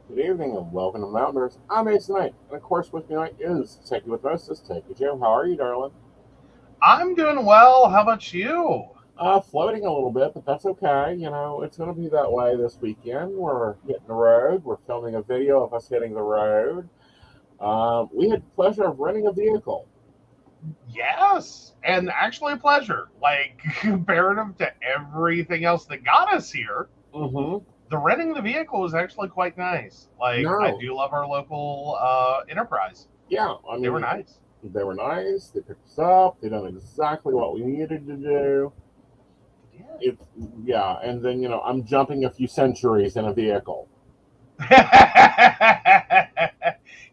Good evening and welcome to Mountaineers. I'm Aeson, and of course with me tonight is Techy with Moses. Techy Jim, how are you, darling? I'm doing well. How about you? Floating a little bit, but that's okay. You know, it's going to be that way this weekend. We're hitting the road. We're filming a video of us hitting the road. We had the pleasure of renting a vehicle. Yes, and actually a pleasure. Like, comparative to everything else that got us here, Mm-hmm. the renting the vehicle was actually quite nice. Like, I No. do love our local enterprise. Yeah, I mean, They were nice. They were nice. They picked us up. They done exactly what we needed to do. Yeah. Yeah, and then, you know, I'm jumping a few centuries in a vehicle.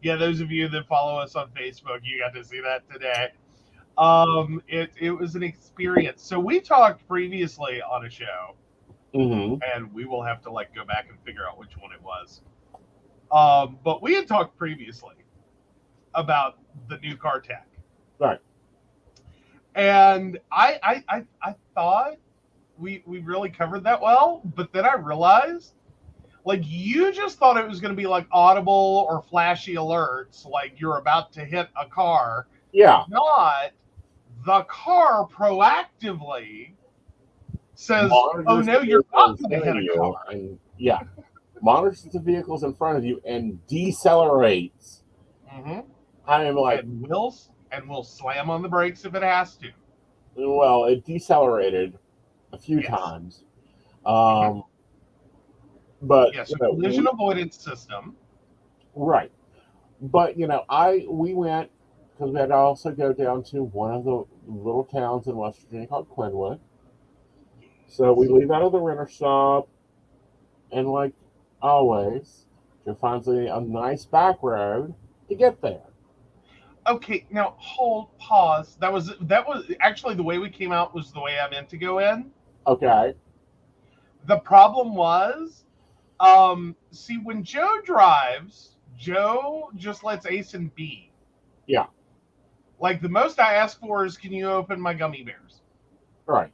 Yeah, those of you that follow us on Facebook, you got to see that today. It was an experience. So we talked previously on a show, Mm-hmm. and we will have to like go back and figure out which one it was. But we had talked previously about the new car tech, Right. and I thought we really covered that well, but then I realized, like, you just thought it was going to be like audible or flashy alerts, like you're about to hit a car. Yeah. Not the car proactively says, Monitors "Oh no, the you're vehicle not in going to front hit of a you, car." and yeah, monitors the vehicles in front of you and decelerates. Mm-hmm. I am like, And will slam on the brakes if it has to. well, it decelerated a few Yes. times, but Yes, you know, collision avoidance system. right. But you know, we went because we had to also go down to one of the little towns in West Virginia called Quinwood. So we leave out of the renter shop, and like always, to find a nice back road to get there. Okay, now pause. That was actually the way we came out was the way I meant to go in. Okay. The problem was, see, when Joe drives, Joe just lets Aeson be. Yeah. Like, the most I ask for is, can you open my gummy bears? Right.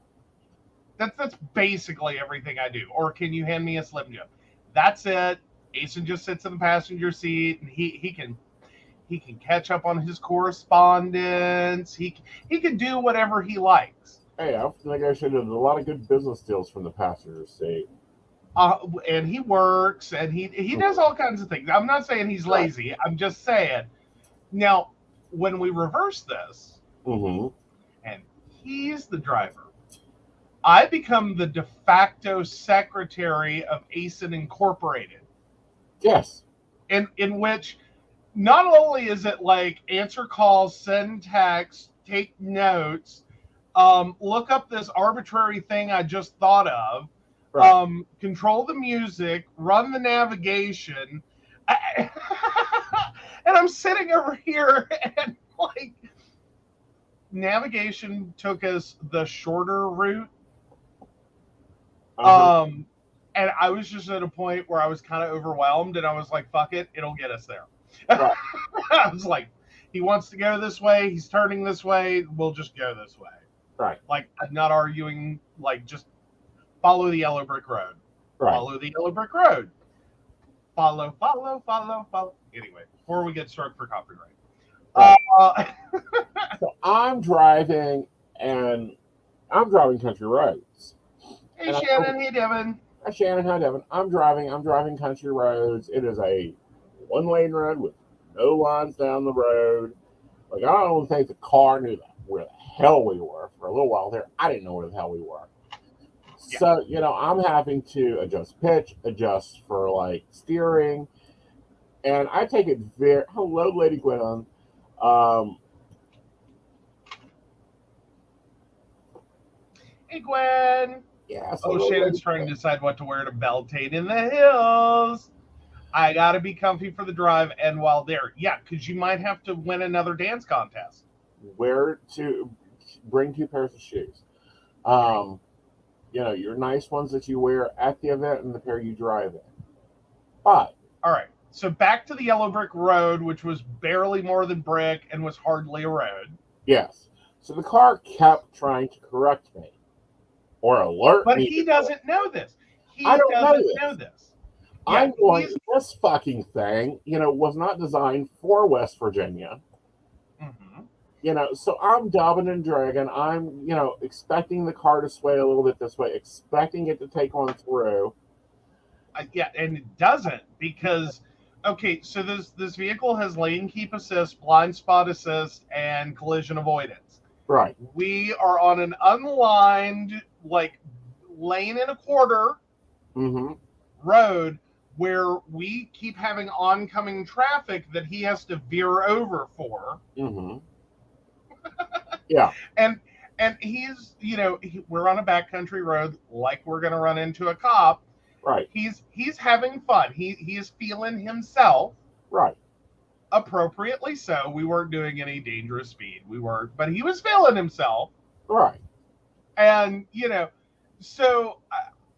That's basically everything I do. Or can you hand me a Slim Jim? That's it. Aeson just sits in the passenger seat, and he can catch up on his correspondence. He can do whatever he likes. Hey, I think I should have a lot of good business deals from the passenger seat. And he works, and he does all kinds of things. I'm not saying he's lazy. I'm just saying. Now, when we reverse this, Mm-hmm. and he's the driver, I become the de facto secretary of Aeson Incorporated. Yes. In which not only is it like answer calls, send texts, take notes, look up this arbitrary thing I just thought of, right. Control the music, run the navigation, and I'm sitting over here and like navigation took us the shorter route. And I was just at a point where I was kind of overwhelmed, and I was like, fuck it, it'll get us there. Right. I was like, he wants to go this way, he's turning this way, we'll just go this way. Right. Like, I'm not arguing, like, just follow the yellow brick road. Right. Follow the yellow brick road. Follow. Anyway, before we get struck for copyright. Right. So I'm driving country roads. Hey, Shannon. Hey, Devin. Hi, Shannon. Hi, Devin. I'm driving country roads. It is a one-lane road with no lines down the road. Like, I don't think the car knew that, where the hell we were for a little while there. I didn't know where the hell we were. Yeah. So, I'm having to adjust pitch, adjust for like steering, and I take it very. Hello, Lady Gwen. Hey, Gwen. Yes. Oh, Hello, Shannon's Lady trying to Gwen. decide what to wear to Beltane in the hills. I gotta be comfy for the drive and while there. Yeah, because you might have to win another dance contest. Where to bring 2 pairs of shoes. Right. Your nice ones that you wear at the event and the pair you drive in. But All right. So back to the yellow brick road, which was barely more than brick and was hardly a road. yes, so the car kept trying to correct me or alert But me. he doesn't know this. I He don't know doesn't this. know this. Yeah, I'm going, he's. this fucking thing, was not designed for West Virginia. Mhm. So I'm dubbing and dragging. I'm, expecting the car to sway a little bit this way, expecting it to take on through. Yeah, and it doesn't because okay, so this vehicle has lane keep assist, blind spot assist, and collision avoidance. Right. We are on an unlined like lane and a quarter Mm-hmm. road where we keep having oncoming traffic that he has to veer over for. Mm-hmm. Yeah. And he's we're on a backcountry road like we're going to run into a cop. Right. He's having fun. He is feeling himself. Right. Appropriately so. We weren't doing any dangerous speed. We weren't, but he was feeling himself. Right. And so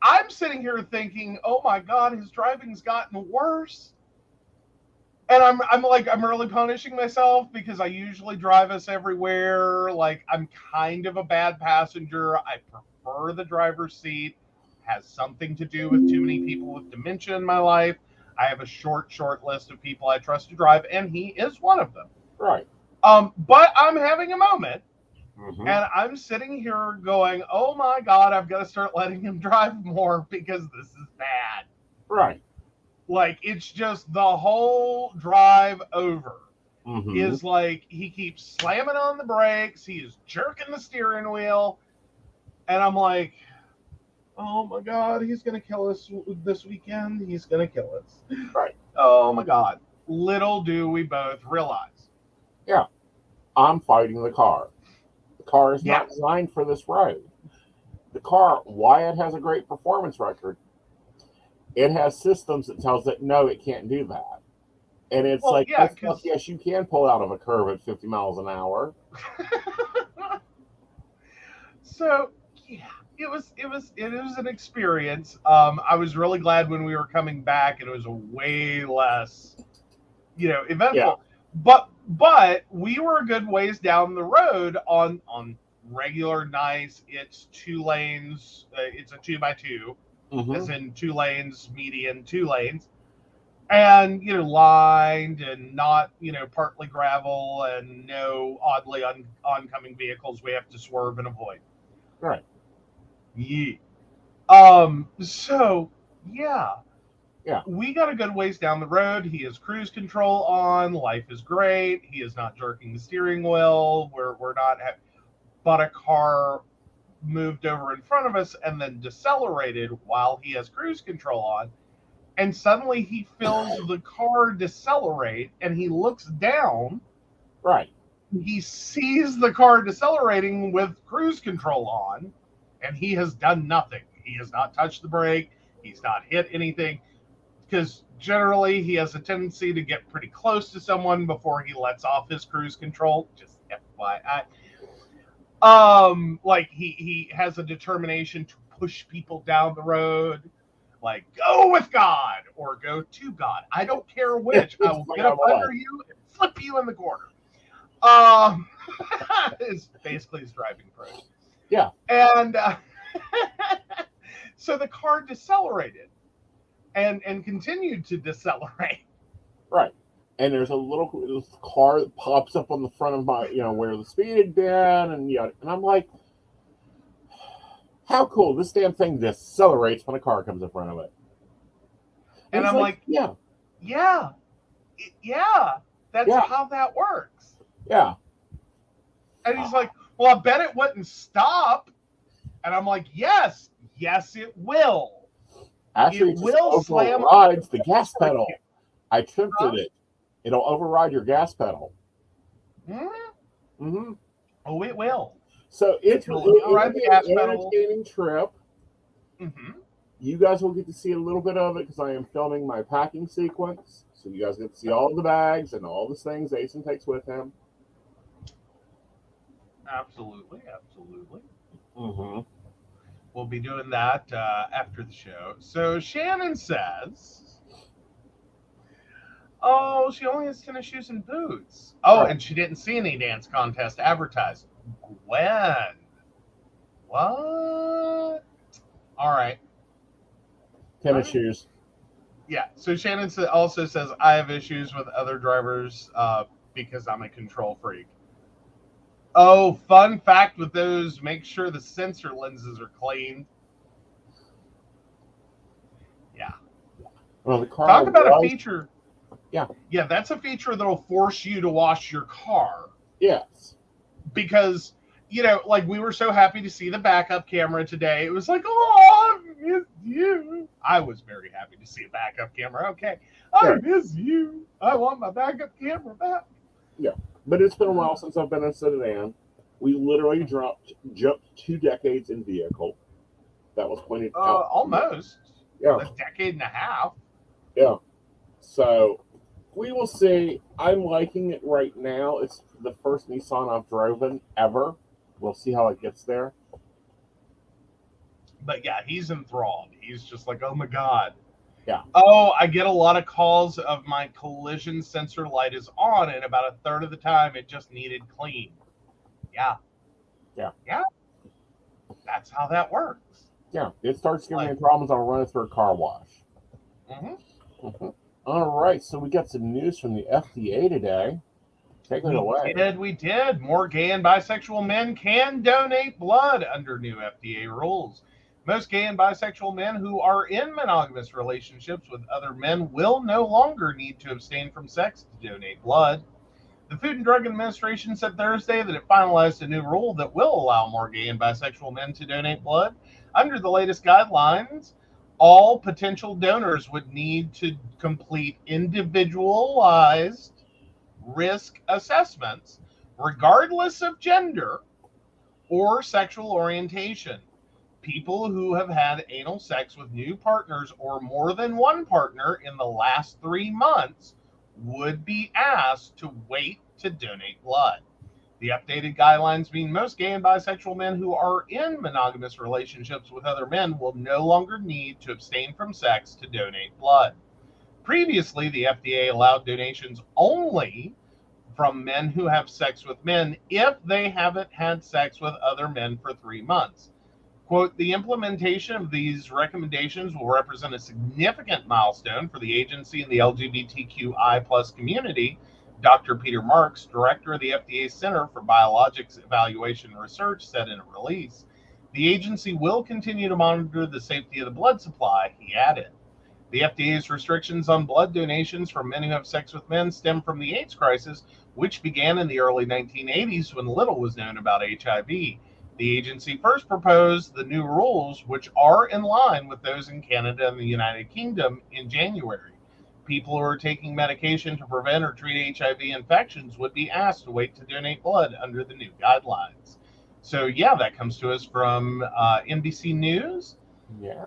I'm sitting here thinking, oh my God, his driving's gotten worse. And I'm really punishing myself because I usually drive us everywhere. Like I'm kind of a bad passenger. I prefer the driver's seat. Has something to do with too many people with dementia in my life. I have a short list of people I trust to drive, and he is one of them. Right. But I'm having a moment, Mm-hmm. and I'm sitting here going, "Oh my God, I've got to start letting him drive more because this is bad." Right. Like it's just the whole drive over Mm-hmm. is like he keeps slamming on the brakes, he is jerking the steering wheel, and I'm like, oh my God, he's gonna kill us this weekend. He's gonna kill us. Right. Oh my God. Little do we both realize. Yeah. I'm fighting the car. The car is not Yes. designed for this road. The car, why it has a great performance record, it has systems that tells it no, it can't do that. And it's Well, like, yeah, yes, you can pull out of a curve at 50 miles an hour. So yeah, it was an experience. I was really glad when we were coming back and it was a way less, eventful. Yeah. But we were a good ways down the road on regular nice. It's 2 lanes. It's a 2x2, Mm-hmm. as in 2 lanes, median 2 lanes, and lined and not partly gravel and no oddly oncoming vehicles we have to swerve and avoid. Right. Yeah. So yeah. Yeah. We got a good ways down the road. He has cruise control on. Life is great. He is not jerking the steering wheel. We're not. But a car moved over in front of us and then decelerated while he has cruise control on. And suddenly he feels the car decelerate and he looks down. Right. He sees the car decelerating with cruise control on, and he has done nothing. He has not touched the brake. He's not hit anything. Because generally he has a tendency to get pretty close to someone before he lets off his cruise control. Just FYI. Like he has a determination to push people down the road, like go with God or go to God. I don't care which. I will get up under you and flip you in the corner. Is basically his driving approach. Yeah. And so the car decelerated and continued to decelerate. Right. And there's a little car that pops up on the front of my, where the speed had been, and I'm like, how cool! This damn thing decelerates when a car comes in front of it. And I'm like, yeah. Yeah, that's Yeah. how that works. Yeah. And he's like, well, I bet it wouldn't stop. And I'm like, yes, it will. Actually, It it just will slam. overrides the gas pedal. I attempted it. It'll override your gas pedal. Mm-hmm. Mm-hmm. Oh, it will. So It will override the gas an pedal. entertaining trip. Mm-hmm. You guys will get to see a little bit of it because I am filming my packing sequence. So you guys get to see all the bags and all the things Aeson takes with him. Absolutely, absolutely. Mm-hmm. We'll be doing that after the show. So Shannon says, oh, she only has tennis shoes and boots. Oh, Right. and she didn't see any dance contest advertised. Gwen. What? All right. Tennis shoes. Yeah. So Shannon also says, I have issues with other drivers because I'm a control freak. Oh, fun fact with those, make sure the sensor lenses are clean. Yeah. Well, the car Talk about a was- feature. Yeah. Yeah, that's a feature that'll force you to wash your car. Yes. Because, like we were so happy to see the backup camera today. It was like, oh, I miss you. I was very happy to see a backup camera. Okay. I miss you. I want my backup camera back. Yeah. But it's been a while since I've been in a sedan. We literally jumped 2 decades in vehicle. That was pointed out. Almost. Yeah. A decade and a half. Yeah. So we will see. I'm liking it right now. It's the first Nissan I've driven ever. We'll see how it gets there. But yeah, he's enthralled. He's just like, oh my God. Yeah. Oh, I get a lot of calls of my collision sensor light is on, and about a third of the time it just needed clean. Yeah. Yeah. Yeah. That's how that works. Yeah. It starts giving me problems. I'll run it through a car wash. Mm-hmm. Mm-hmm. All right. So we got some news from the FDA today. Take it away. We did. More gay and bisexual men can donate blood under new FDA rules. Most gay and bisexual men who are in monogamous relationships with other men will no longer need to abstain from sex to donate blood. The Food and Drug Administration said Thursday that it finalized a new rule that will allow more gay and bisexual men to donate blood. Under the latest guidelines, all potential donors would need to complete individualized risk assessments, regardless of gender or sexual orientation. People who have had anal sex with new partners or more than one partner in the last 3 months would be asked to wait to donate blood. The updated guidelines mean most gay and bisexual men who are in monogamous relationships with other men will no longer need to abstain from sex to donate blood. Previously, the FDA allowed donations only from men who have sex with men if they haven't had sex with other men for 3 months. Quote, the implementation of these recommendations will represent a significant milestone for the agency and the LGBTQI plus community, Dr. Peter Marks, director of the FDA's Center for Biologics Evaluation and Research, said in a release. The agency will continue to monitor the safety of the blood supply, he added. The FDA's restrictions on blood donations from men who have sex with men stem from the AIDS crisis, which began in the early 1980s when little was known about HIV. The agency first proposed the new rules, which are in line with those in Canada and the United Kingdom, in January. People who are taking medication to prevent or treat HIV infections would be asked to wait to donate blood under the new guidelines. So, yeah, that comes to us from NBC News. Yeah.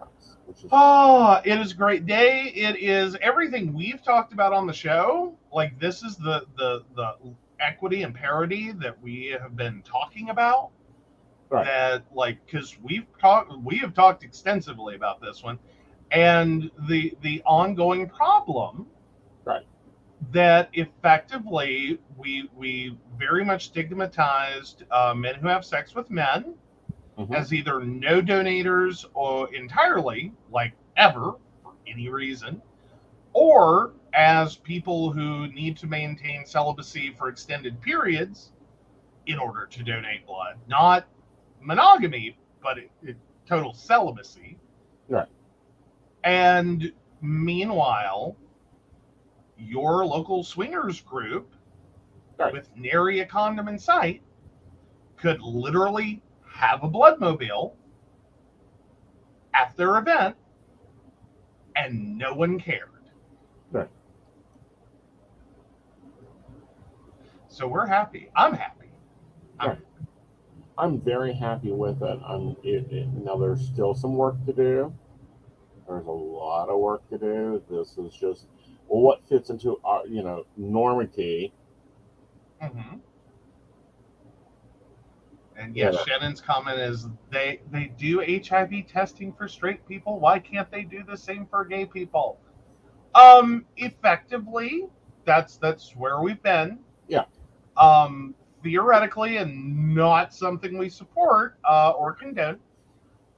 It is a great day. It is everything we've talked about on the show. Like, this is the equity and parity that we have been talking about. Right. That, like, because we have talked extensively about this one, and the ongoing problem, right? That effectively we very much stigmatized men who have sex with men as either no donators or entirely, like ever, for any reason, or as people who need to maintain celibacy for extended periods in order to donate blood, not monogamy, but total celibacy. Right. And meanwhile, your local swingers group Right. with nary a condom in sight could literally have a bloodmobile at their event and no one cared. Right. So we're happy. I'm happy. I'm very happy with it. Now there's still some work to do. There's a lot of work to do. This is just what fits into our, normity. Mm-hmm. And yes, Yeah. Shannon's comment is they do HIV testing for straight people. Why can't they do the same for gay people? Effectively, that's where we've been. Yeah. Theoretically, and not something we support or condone.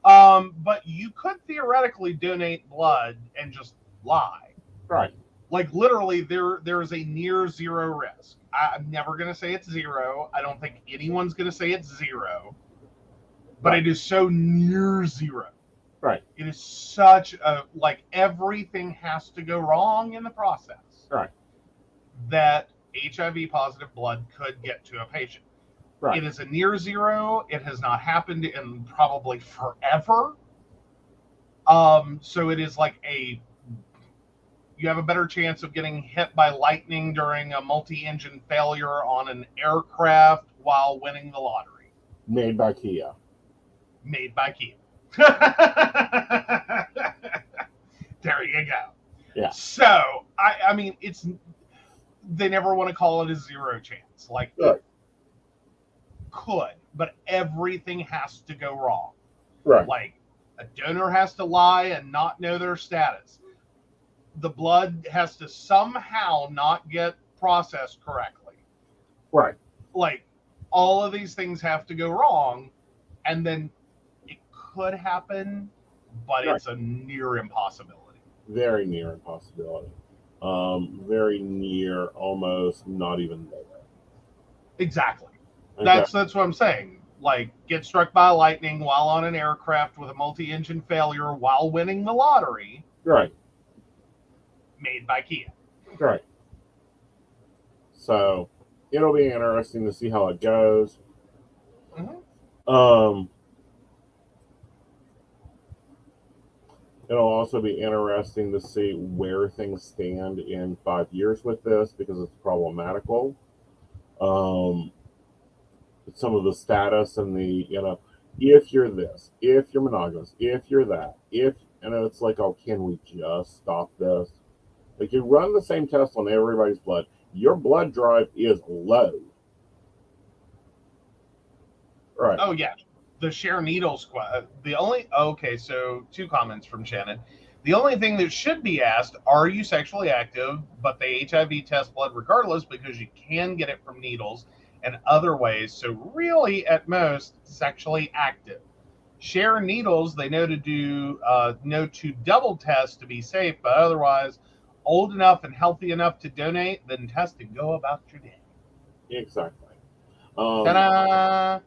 But you could theoretically donate blood and just lie. Right. Like literally, there is a near zero risk. I'm never going to say it's zero. I don't think anyone's going to say it's zero. But Right. it is so near zero. Right. It is such a, like, everything has to go wrong in the process. Right. That HIV positive blood could get to a patient. Right. It is a near zero. It has not happened in probably forever. So it is like you have a better chance of getting hit by lightning during a multi-engine failure on an aircraft while winning the lottery. Made by Kia. Made by Kia. There you go. Yeah. So, I mean, they never want to call it a zero chance. Like, Right. could, but everything has to go wrong. Right. Like, a donor has to lie and not know their status. The blood has to somehow not get processed correctly. Right. Like, all of these things have to go wrong, and then it could happen, but Right. it's a near impossibility. Very near impossibility. Very near, almost not even there. Exactly. Okay. That's what I'm saying. Like, get struck by lightning while on an aircraft with a multi-engine failure while winning the lottery. Right. Made by Kia. Right. So it'll be interesting to see how it goes. Mm-hmm. It'll also be interesting to see where things stand in 5 years with this, because it's problematical. Some of the status and the, if you're this, if you're monogamous, if you're that, and it's like, oh, can we just stop this? Like, you run the same test on everybody's blood. Your blood drive is low. Right. Oh, yeah. The share needle squad. So 2 comments from Shannon. The only thing that should be asked, are you sexually active? But they HIV test blood regardless, because you can get it from needles and other ways. So really, at most, sexually active. Share needles, they know to double test to be safe, but otherwise, old enough and healthy enough to donate, then test and go about your day. Exactly. Ta-da!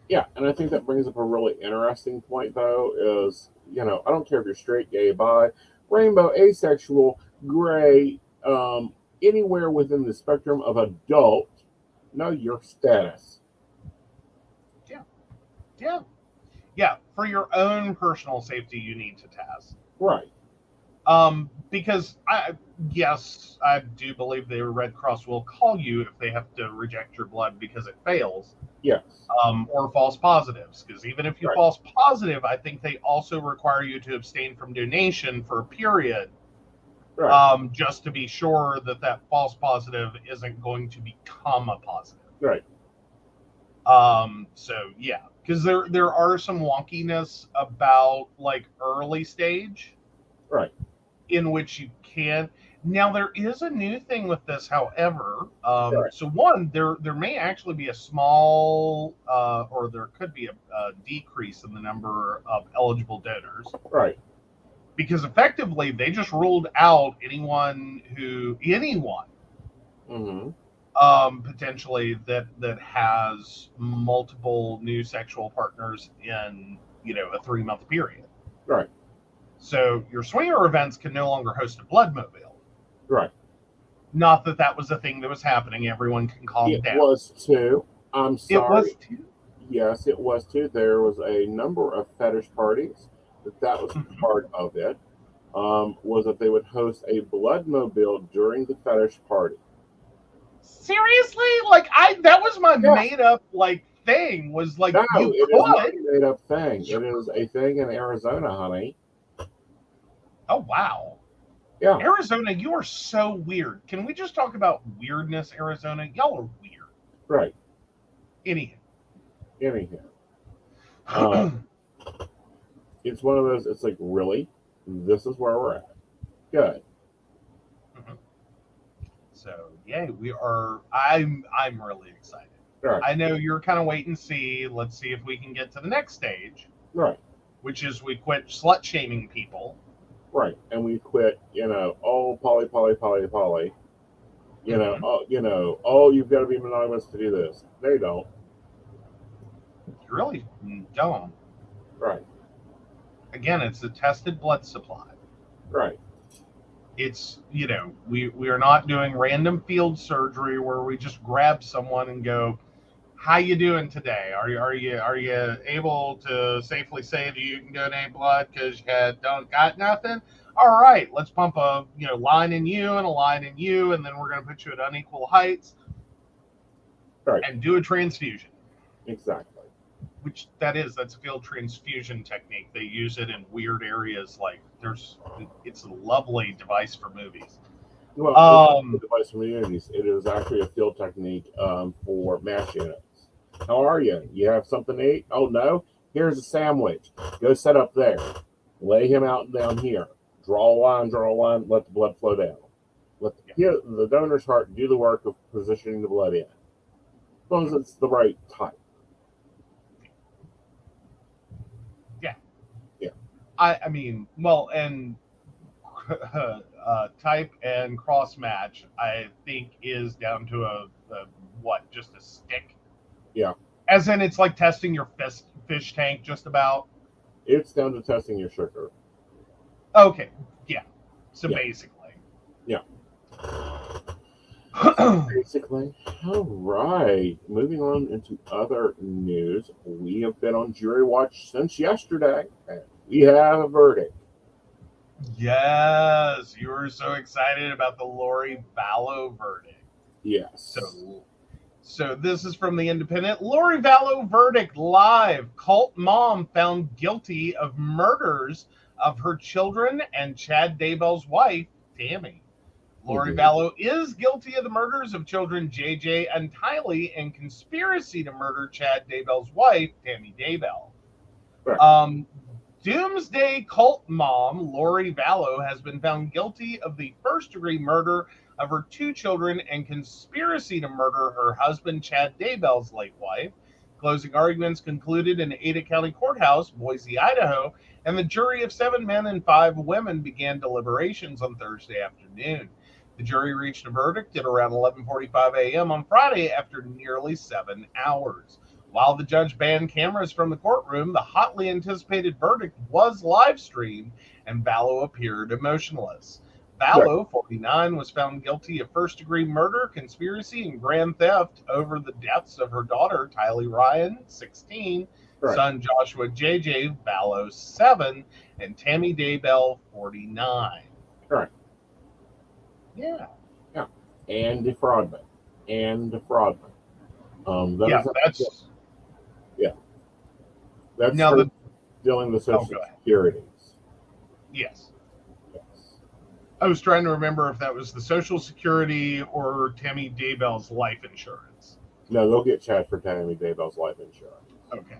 Yeah, and I think that brings up a really interesting point, though, is, I don't care if you're straight, gay, bi, rainbow, asexual, gray, anywhere within the spectrum of adult, know your status. Yeah, for your own personal safety, you need to test. Right. Because I do believe the Red Cross will call you if they have to reject your blood because it fails. Yes. Or false positives. Because even if you Right. false positive, I think they also require you to abstain from donation for a period. Right. Just to be sure that false positive isn't going to become a positive. Right. So yeah, because there are some wonkiness about, like, early stage. Right. In which you can. Now, there is a new thing with this, however. Right. So one, there may actually be a small, or there could be a decrease in the number of eligible donors. Right. Because effectively, they just ruled out anyone, Mm-hmm. Potentially that has multiple new sexual partners in, a 3-month period. Right. So your swinger events can no longer host a bloodmobile. Right. Not that that was a thing that was happening. Everyone can calm It down. was too. I'm It was sorry. too. Yes, it was too. There was a number of fetish parties that was Mhm. part of it. Was that they would host a blood mobile during the fetish party. Seriously, like that was my Yes. made up like thing. Was like No, you it is not could. a made up thing. It is a thing in Arizona, honey. Oh wow. Yeah, Arizona, you are so weird. Can we just talk about weirdness, Arizona? Y'all are weird. right. Anyhow. Anyhow, um, it's one of those. It's like, really, this is where we're at. Good. So yeah, we are. I'm really excited. Right. I know you're kind of wait and see. Let's see if we can get to the next stage, Right. which is we quit slut shaming people. Right. And we quit. Oh, poly, poly, poly, poly. Mhm. Oh, you've got to be monogamous to do this. They don't. You really don't. Right. Again, it's a tested blood supply. Right. It's we are not doing random field surgery where we just grab someone and go, how you doing today? Are you able to safely say that you can donate blood because you don't got nothing? All right, let's pump a line in you and a line in you, and then we're going to put you at unequal heights Right. and do a transfusion. Exactly. Which that's a field transfusion technique. They use it in weird areas. Like it's a lovely device for movies. Well, Um, device communities. It is actually a field technique for mass units. How are you? You have something to eat? Oh no. Here's a sandwich. Go set up there. Lay him out down here. Draw a line. Draw a line. Let the blood flow down. Let the donor's heart do the work of positioning the blood in, as long as it's the right type. yeah. Yeah. I mean, well, and type and cross match, I think, is down to a what, just a stick. Yeah. As in, it's like testing your fish tank, just about. It's down to testing your sugar. Okay, yeah. So Yeah. basically, Yeah. Basically, all right. Moving on into other news, we have been on jury watch since yesterday, and we have a verdict. yes, you were so excited about the Lori Vallow verdict. Yes. So this is from the Independent. Lori Vallow verdict live. Cult mom found guilty of murders of her children and Chad Daybell's wife, Tammy. Lori Vallow is guilty of the murders of children JJ and Tylee and conspiracy to murder Chad Daybell's wife, Tammy Daybell. Right. Doomsday cult mom, Lori Vallow, has been found guilty of the first-degree murder of her two children and conspiracy to murder her husband, Chad Daybell's late wife. Closing arguments concluded in Ada County Courthouse, Boise, Idaho, and the jury of 7 men and 5 women began deliberations on Thursday afternoon. The jury reached a verdict at around 11:45 a.m. on Friday after nearly 7 hours. While the judge banned cameras from the courtroom, the hotly anticipated verdict was live streamed, and Vallow appeared emotionless. Vallow, 49, was found guilty of first-degree murder, conspiracy, and grand theft over the deaths of her daughter, Tylee Ryan, 16, son Joshua JJ Vallow, 7, and Tammy Daybell, 49. Right. Yeah. Yeah. And defraudment. That's That's now for dealing with Social Securities. Yes. Yes. I was trying to remember if that was the Social Security or Tammy Daybell's life insurance. No, they'll get Chad for Tammy Daybell's life insurance. Okay.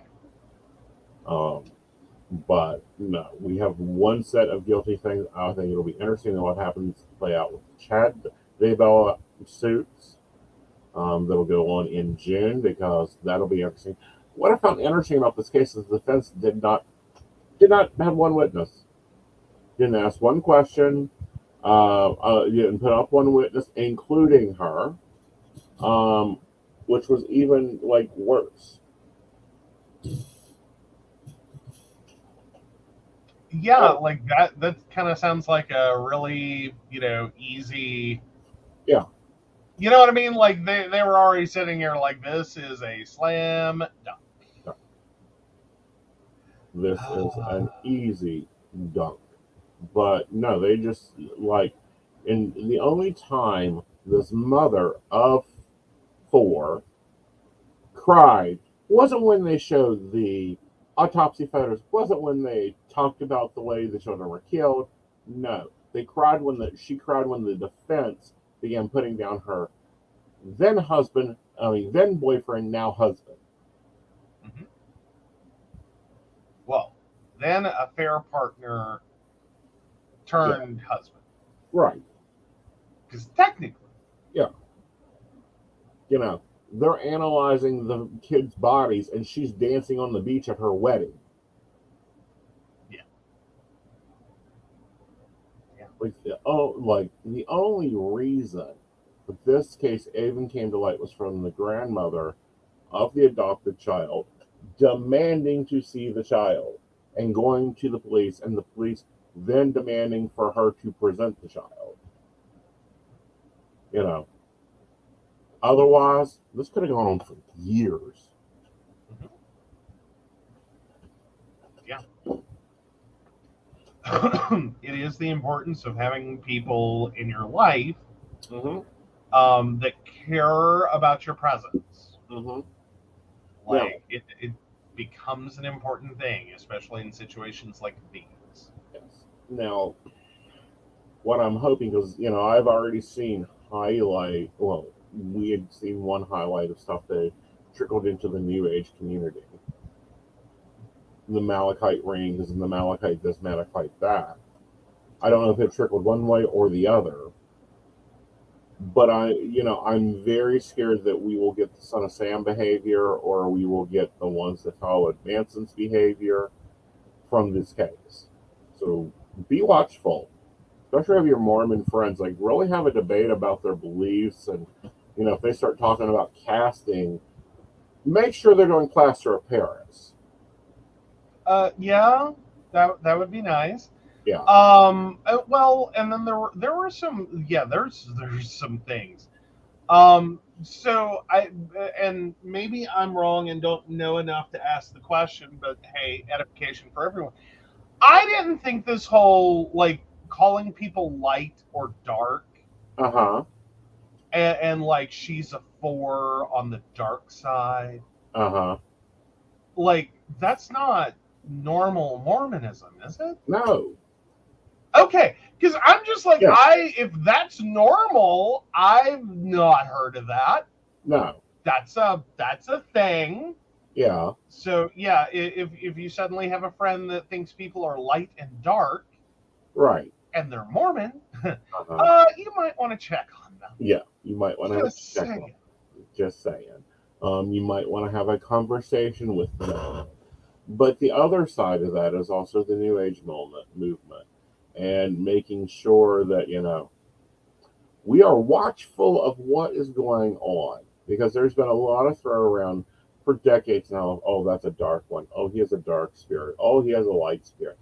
But no, we have one set of guilty things. I think it'll be interesting what happens to play out with Chad Daybell suits. That'll go on in June because that'll be interesting. What I found interesting about this case is the defense did not have one witness. Didn't ask one question. Didn't put up one witness, including her, which was even like worse. Yeah, like that kind of sounds like a really, easy Yeah. You know what I mean? Like they were already sitting here like this is a slam dunk. No. This is an easy dunk. But no, they just like, and the only time this mother of four cried wasn't when they showed the autopsy photos, wasn't when they talked about the way the children were killed. No, she cried when the defense began putting down her then boyfriend, now husband. Mm-hmm. Well, then affair partner turned husband. Right. Because technically, Yeah. They're analyzing the kids' bodies, and she's dancing on the beach at her wedding. Yeah. Like the only reason that this case even came to light was from the grandmother of the adopted child demanding to see the child and going to the police, and the police then demanding for her to present the child. Otherwise, this could have gone on for years. Yeah. It is the importance of having people in your life that care about your presence. Like it becomes an important thing, especially in situations like these. Yes. Now, what I'm hoping, because I've already seen highlight. Well, we had seen one highlight of stuff that trickled into the New Age community. The Malachite rings and the Malachite this, Malachite that. I don't know if it trickled one way or the other, but I'm very scared that we will get the Son of Sam behavior, or we will get the ones that followed Manson's behavior from this case. So be watchful, especially if your Mormon friends. Like, really have a debate about their beliefs, and if they start talking about casting, make sure they're doing plaster of Paris. Yeah, that would be nice. Yeah. Well, and then there were some. Yeah, there's some things. So and maybe I'm wrong and don't know enough to ask the question, but hey, edification for everyone. I didn't think this whole like calling people light or dark, and like she's a 4 on the dark side. Like that's not normal Mormonism, is it? No. Okay, because I'm just like, if that's normal, I've not heard of that. No. That's a thing. Yeah. So yeah, if you suddenly have a friend that thinks people are light and dark, right, and they're Mormon, you might want to check on them. Yeah, you might want to check on them. Just saying. You might want to have a conversation with them. But the other side of that is also the New Age movement, and making sure that we are watchful of what is going on, because there's been a lot of throw around for decades now of, oh, that's a dark one. Oh, he has a dark spirit. Oh, he has a light spirit.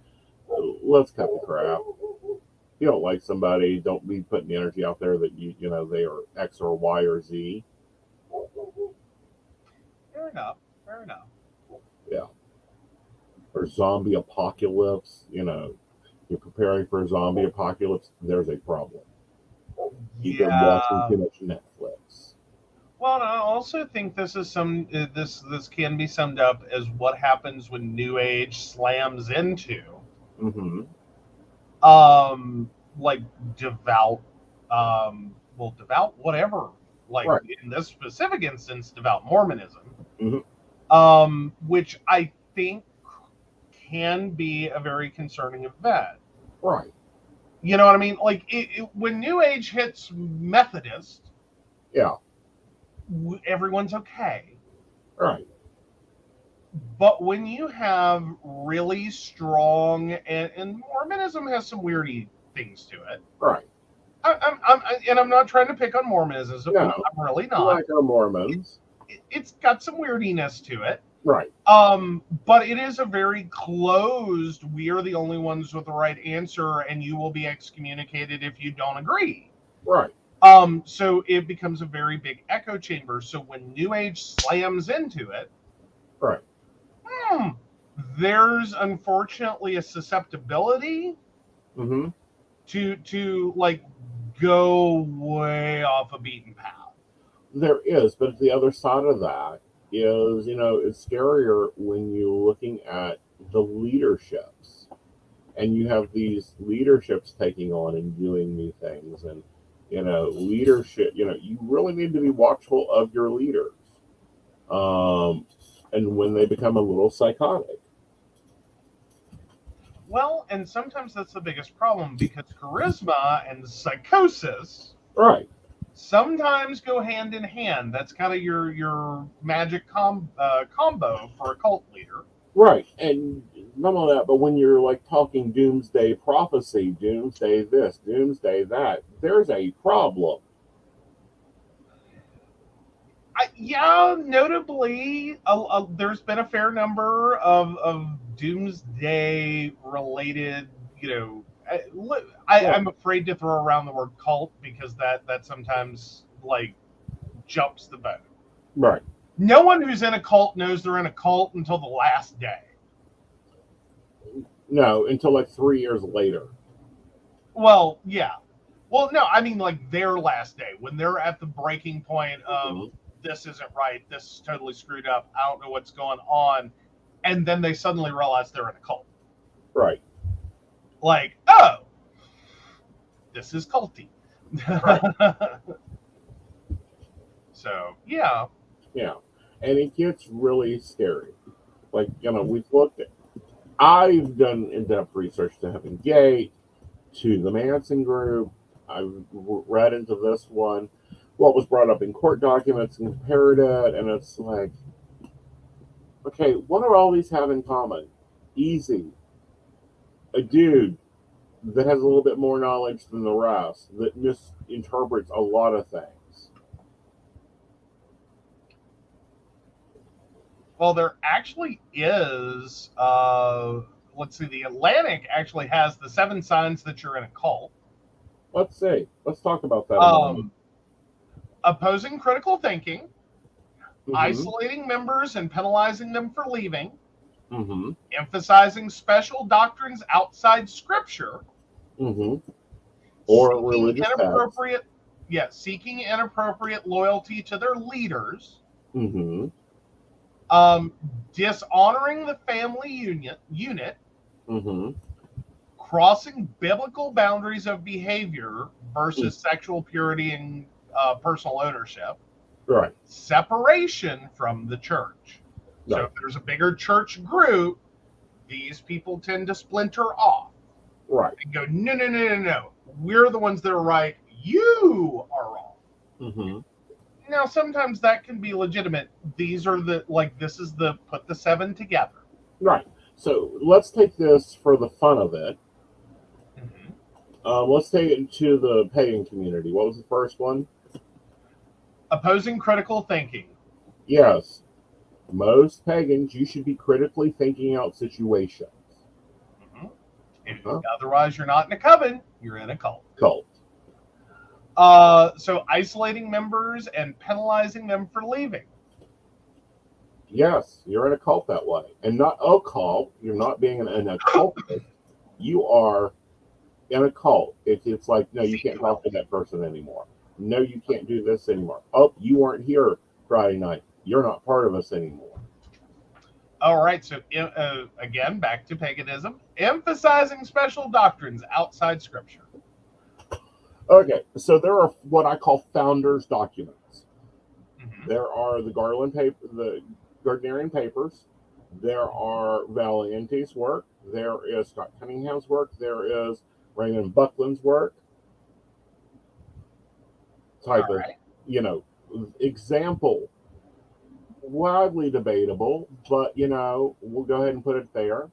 Let's cut the crap. If you don't like somebody, don't be putting the energy out there that they are X or Y or Z. Fair enough. Yeah. Or zombie apocalypse. You're preparing for a zombie apocalypse. There's a problem. You've been watching too much Netflix. Well, I also think this is this can be summed up as what happens when New Age slams into, like devout, devout whatever. Like in this specific instance, devout Mormonism, which I think can be a very concerning event. Right. You know what I mean? Like when New Age hits Methodist, everyone's okay. Right. But when you have really strong, and Mormonism has some weirdy things to it. Right. I'm not trying to pick on Mormonism. No, I'm really not. Like our Mormons. It's got some weirdiness to it. Right. But it is a very closed, we are the only ones with the right answer, and you will be excommunicated if you don't agree. Right. So it becomes a very big echo chamber. So when New Age slams into it, Right. There's unfortunately a susceptibility Mm-hmm. to like go way off a beaten path. There is, but the other side of that is, it's scarier when you're looking at the leaderships, and you have these leaderships taking on and doing new things, and leadership. You really need to be watchful of your leaders, and when they become a little psychotic. Well, and sometimes that's the biggest problem because charisma and psychosis Right. sometimes go hand in hand. That's kind of your magic combo for a cult leader. Right. And none of that, but when you're like talking doomsday prophecy, doomsday this, doomsday that, there's a problem. Yeah, notably, there's been a fair number of doomsday related, Right. I'm afraid to throw around the word cult because that sometimes like jumps the boat. Right. No one who's in a cult knows they're in a cult until the last day. No, until like 3 years later. Well, yeah. Well, no, I mean like their last day when they're at the breaking point of Mhm. this isn't right, this is totally screwed up, I don't know what's going on, and then they suddenly realize they're in a cult. Right. Like, oh, this is culty. Right. So, yeah. Yeah. And it gets really scary. Like, we've looked at, I've done in depth research to Heaven Gate, to the Manson group. I've read into this one, what was brought up in court documents, and compared it, and it's like, okay, what do all these have in common? Easy. A dude that has a little bit more knowledge than the rest, that misinterprets a lot of things. Well, there actually is, let's see, the Atlantic actually has the 7 signs that you're in a cult. Let's see. Let's talk about that a moment. Opposing critical thinking, Mm-hmm. isolating members and penalizing them for leaving, Mm-hmm. emphasizing special doctrines outside scripture, Mm-hmm. Or seeking religious inappropriate, seeking inappropriate loyalty to their leaders, Mm-hmm. dishonoring the family unit, Mm-hmm. crossing biblical boundaries of behavior versus sexual purity and personal ownership, Right. separation from the church. So Right. if there's a bigger church group, these people tend to splinter off. Right. And go, no, no, no, no, no. We're the ones that are right. You are wrong. Mm-hmm. Now, sometimes that can be legitimate. These are this is the put the 7 together. Right. So let's take this for the fun of it. Mm-hmm. Let's take it to the pagan community. What was the first one? Opposing critical thinking. Yes. Most pagans, you should be critically thinking out situations. Mm-hmm. Otherwise, you're not in a coven. You're in a cult. Cult. So isolating members and penalizing them for leaving. Yes, you're in a cult that way. And not a cult. You're not being an occultist. You are in a cult. It's like, no, you can't talk to that person anymore. No, you can't do this anymore. Oh, you weren't here Friday night. You're not part of us anymore. All right. So again, back to paganism. Emphasizing special doctrines outside scripture. Okay, so there are what I call founders' documents. Mm-hmm. There are the the Gardnerian papers. There are Valiente's work. There is Scott Cunningham's work. There is Raymond Buckland's work. Type of, example. Widely debatable, but we'll go ahead and put it there.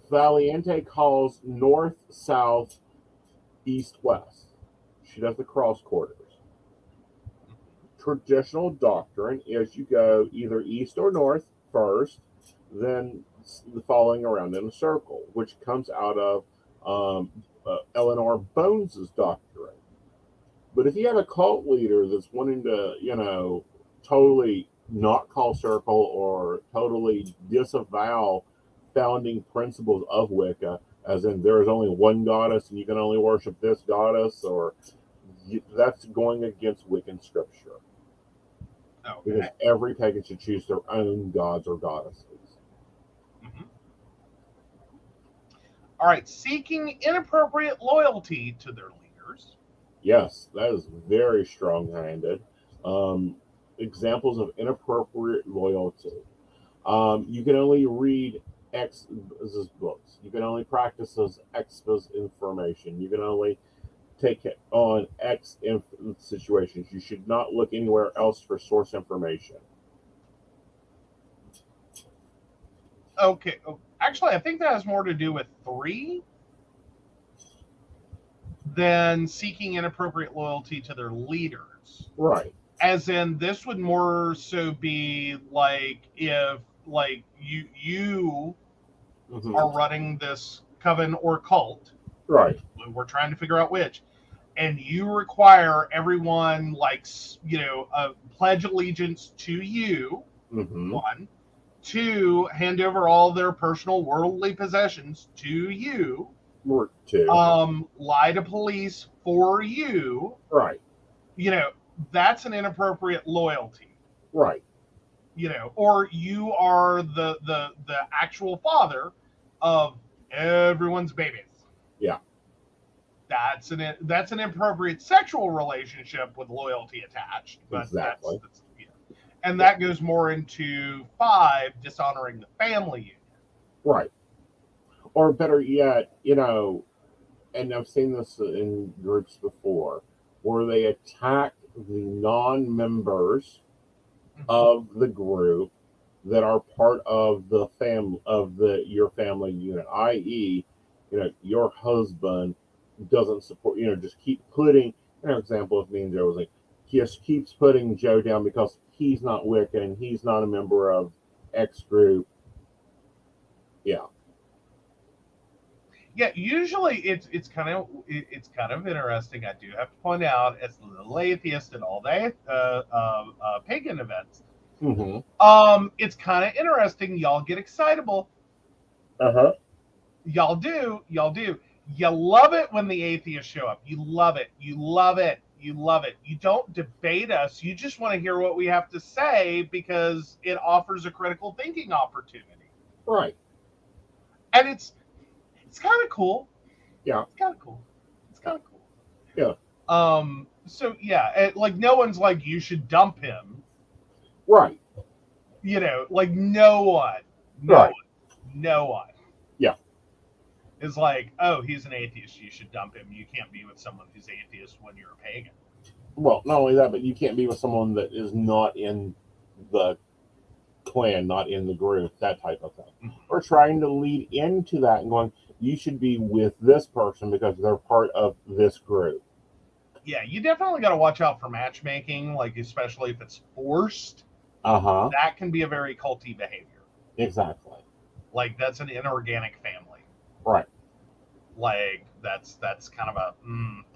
Valiente calls north, south, east, west. She does the cross quarters. Traditional doctrine is you go either east or north first, then following around in a circle, which comes out of Eleanor Bones's doctrine. But if you have a cult leader that's wanting to, totally not call circle or totally disavow founding principles of Wicca, as in there is only one goddess and you can only worship this goddess, or that's going against Wiccan scripture. Okay. Because every pagan should choose their own gods or goddesses. Mhm. All right, seeking inappropriate loyalty to their leaders. Yes, that is very strong-handed. Examples of inappropriate loyalty. You can only read X's books. You can only practice as X's information. You can only take it on X situations. You should not look anywhere else for source information. Okay. Actually, I think that has more to do with 3 than seeking inappropriate loyalty to their leaders. Right. As in, this would more so be like if like you are running this coven or cult. Right. We're trying to figure out which. And you require everyone, like, pledge allegiance to you, 1. 2, hand over all their personal worldly possessions to you. 2. Lie to police for you. Right. That's an inappropriate loyalty. Right. Or you are the actual father of everyone's babies. Yeah. That's an inappropriate sexual relationship with loyalty attached. But exactly. And that goes more into 5, dishonoring the family unit. Right. Or better yet, and I've seen this in groups before, where they attack the non-members of the group that are part of the your family unit, i.e., your husband doesn't support, just keep putting, example of me and Joe was like, he just keeps putting Joe down because he's not Wiccan, he's not a member of X group. Yeah. Yeah, usually it's kind of interesting. I do have to point out, as a little atheist at all day pagan events, it's kind of interesting. Y'all get excitable. Y'all do. You love it when the atheists show up. You love it. You love it. You love it. You don't debate us. You just want to hear what we have to say because it offers a critical thinking opportunity. Right. And it's kind of cool. Yeah. It's kind of cool. Yeah. So yeah, like no one's like you should dump him. Right. Like no one. No one. Yeah. Is like, oh, he's an atheist, you should dump him. You can't be with someone who's atheist when you're a pagan. Well, not only that, but you can't be with someone that is not in the clan, not in the group, that type of thing. We're trying to lead into that and going, you should be with this person because they're part of this group. Yeah, you definitely got to watch out for matchmaking, like especially if it's forced. That can be a very culty behavior. Exactly. Like that's an inorganic family. Right. Like that's kind of a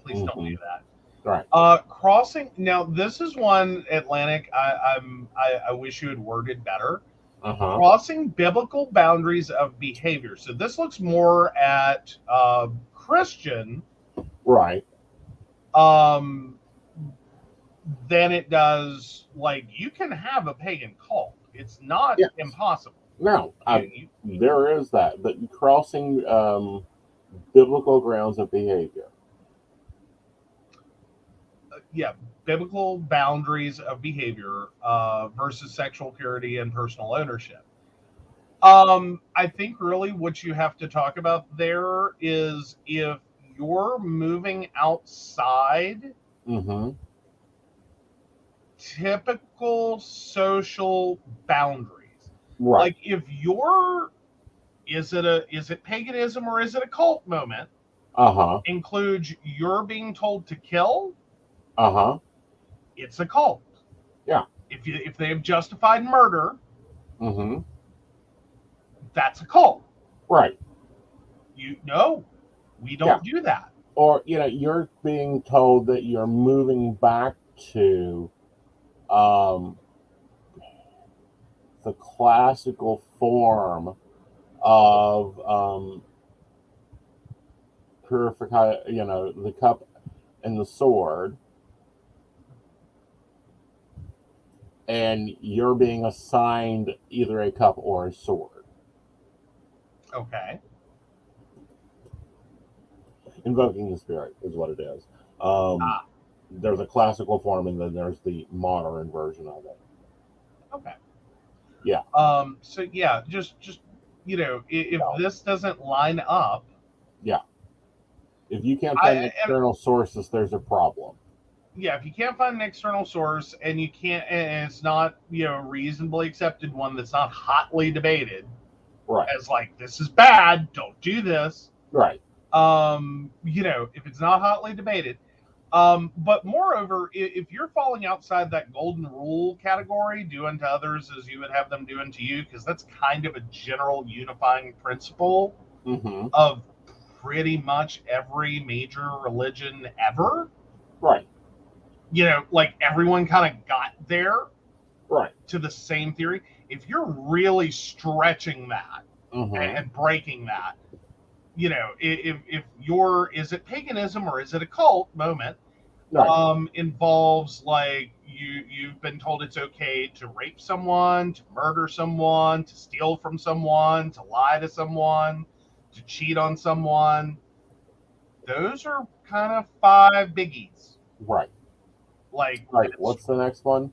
please don't do that. Right. Crossing. Now this is one, Atlantic. I wish you had worded better. Crossing biblical boundaries of behavior. So this looks more at Christian. Right. Than it does, like, you can have a pagan cult. It's not impossible. No, there is that, but crossing biblical grounds of behavior. Biblical boundaries of behavior versus sexual purity and personal ownership. I think really what you have to talk about there is if you're moving outside typical social boundaries. Right. Like if you're, is it paganism or is it a cult moment? Includes you're being told to kill. It's a cult. Yeah. If they have justified murder, that's a cult. Right. We don't do that. or you're being told that you're moving back to um, the classical form of purification, the cup and the sword, and you're being assigned either a cup or a sword. Okay. Invoking the spirit is what it is. Um, Ah, there's a classical form, and then there's the modern version of it. okay. Yeah, So yeah, just if no, this doesn't line up, yeah. If you can't find I external sources, there's a problem. yeah, if you can't find an external source and you can't, and it's not, reasonably accepted one that's not hotly debated Right, as like this is bad, don't do this. right. If it's not hotly debated, but moreover, if you're falling outside that golden rule category, do unto others as you would have them do unto you, because that's kind of a general unifying principle Mm-hmm. of pretty much every major religion ever. Right, Like everyone kind of got there right. to the same theory. If you're really stretching that Mm-hmm. and breaking that, if your is it paganism or is it a cult moment Right, involves like you've been told it's okay to rape someone, to murder someone, to steal from someone, to lie to someone, to cheat on someone. Those are kind of five biggies. right, Like right. that's What's the next one?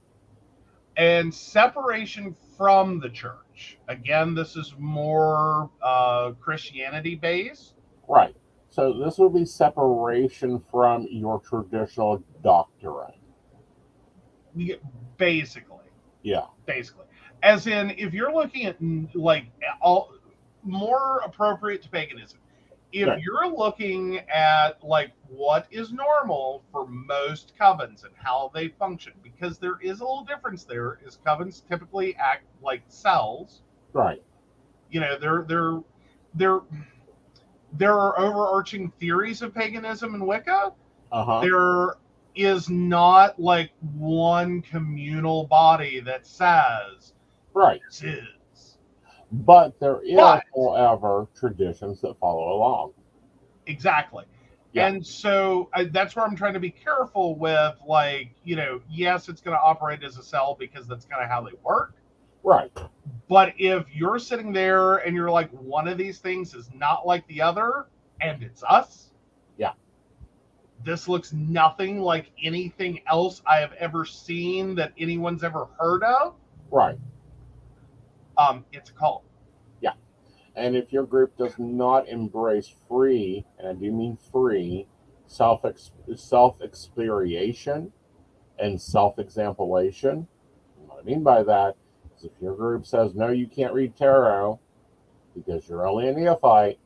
and separation from the church. Again, this is more Christianity based. Right. So this would be separation from your traditional doctrine. Basically, Yeah. basically, as in if you're looking at like all more appropriate to paganism, if Right. you're looking at like what is normal for most covens and how they function, because there is a little difference there, is covens typically act like cells. Right. They're there are overarching theories of paganism and Wicca. Uh huh. There is not like one communal body that says Right. this is. But there is, But however, traditions that follow along. exactly. Yeah. And so that's where I'm trying to be careful with, like, yes, it's going to operate as a cell because that's kind of how they work. Right. But if you're sitting there and you're like, one of these things is not like the other, and it's us, Yeah. this looks nothing like anything else I have ever seen that anyone's ever heard of. Right. It's a cult. Yeah. And if your group does not embrace free, and I do mean free, self experiation and self exampolation, what I mean by that is if your group says no, you can't read tarot because you're only a neophyte,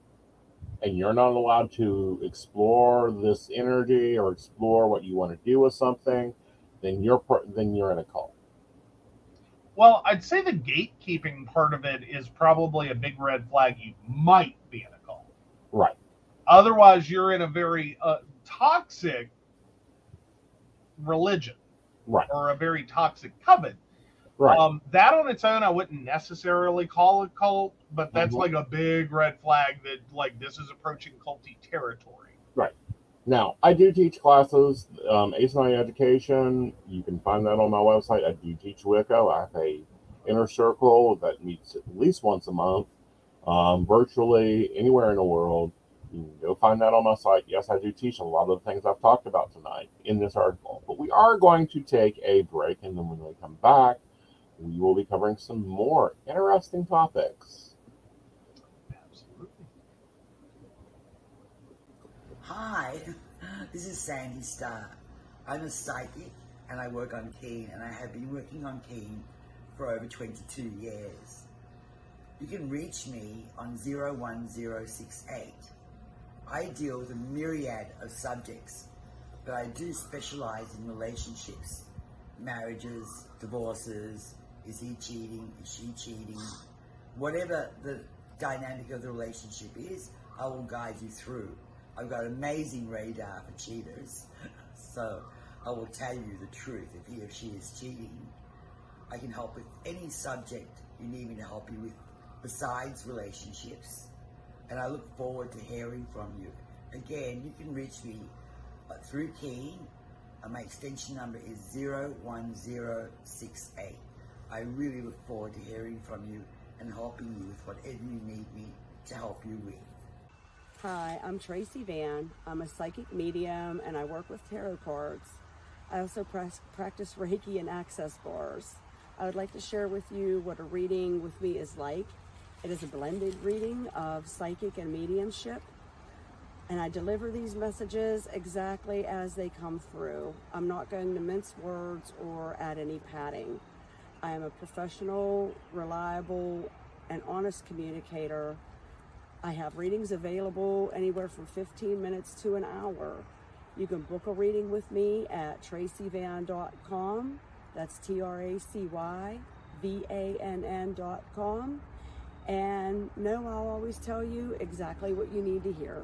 and you're not allowed to explore this energy or explore what you want to do with something, then you're in a cult. Well, I'd say the gatekeeping part of it is probably a big red flag. You might be in a cult. Right. Otherwise, you're in a very toxic religion Right. or a very toxic coven. Right. That on its own, I wouldn't necessarily call a cult, but that's Mhm. like a big red flag that like this is approaching culty territory. Right. Now, I do teach classes, Aeson education. You can find that on my website. I do teach Wicca. I have a inner circle that meets at least once a month, virtually anywhere in the world. You can go find that on my site. Yes, I do teach a lot of the things I've talked about tonight in this article. But we are going to take a break, and then when we come back, we will be covering some more interesting topics. Absolutely. Hi, this is Sandy Starr. I'm a psychic and I work on Keen, and I have been working on Keen for over 22 years. You can reach me on 01068. I deal with a myriad of subjects, but I do specialize in relationships, marriages, divorces, is he cheating, is she cheating, whatever the dynamic of the relationship is, I will guide you through. I've got amazing radar for cheaters, so I will tell you the truth if he or she is cheating. I can help with any subject you need me to help you with besides relationships, and I look forward to hearing from you. Again, you can reach me through Key. My extension number is 01068. I really look forward to hearing from you and helping you with whatever you need me to help you with. Hi, I'm Tracy Van. I'm a psychic medium and I work with tarot cards. I also practice Reiki and access bars. I would like to share with you what a reading with me is like. It is a blended reading of psychic and mediumship, and I deliver these messages exactly as they come through. I'm not going to mince words or add any padding. I am a professional, reliable, and honest communicator. I have readings available anywhere from 15 minutes to an hour. You can book a reading with me at tracyvan.com. That's TracyVann.com. And no, I'll always tell you exactly what you need to hear.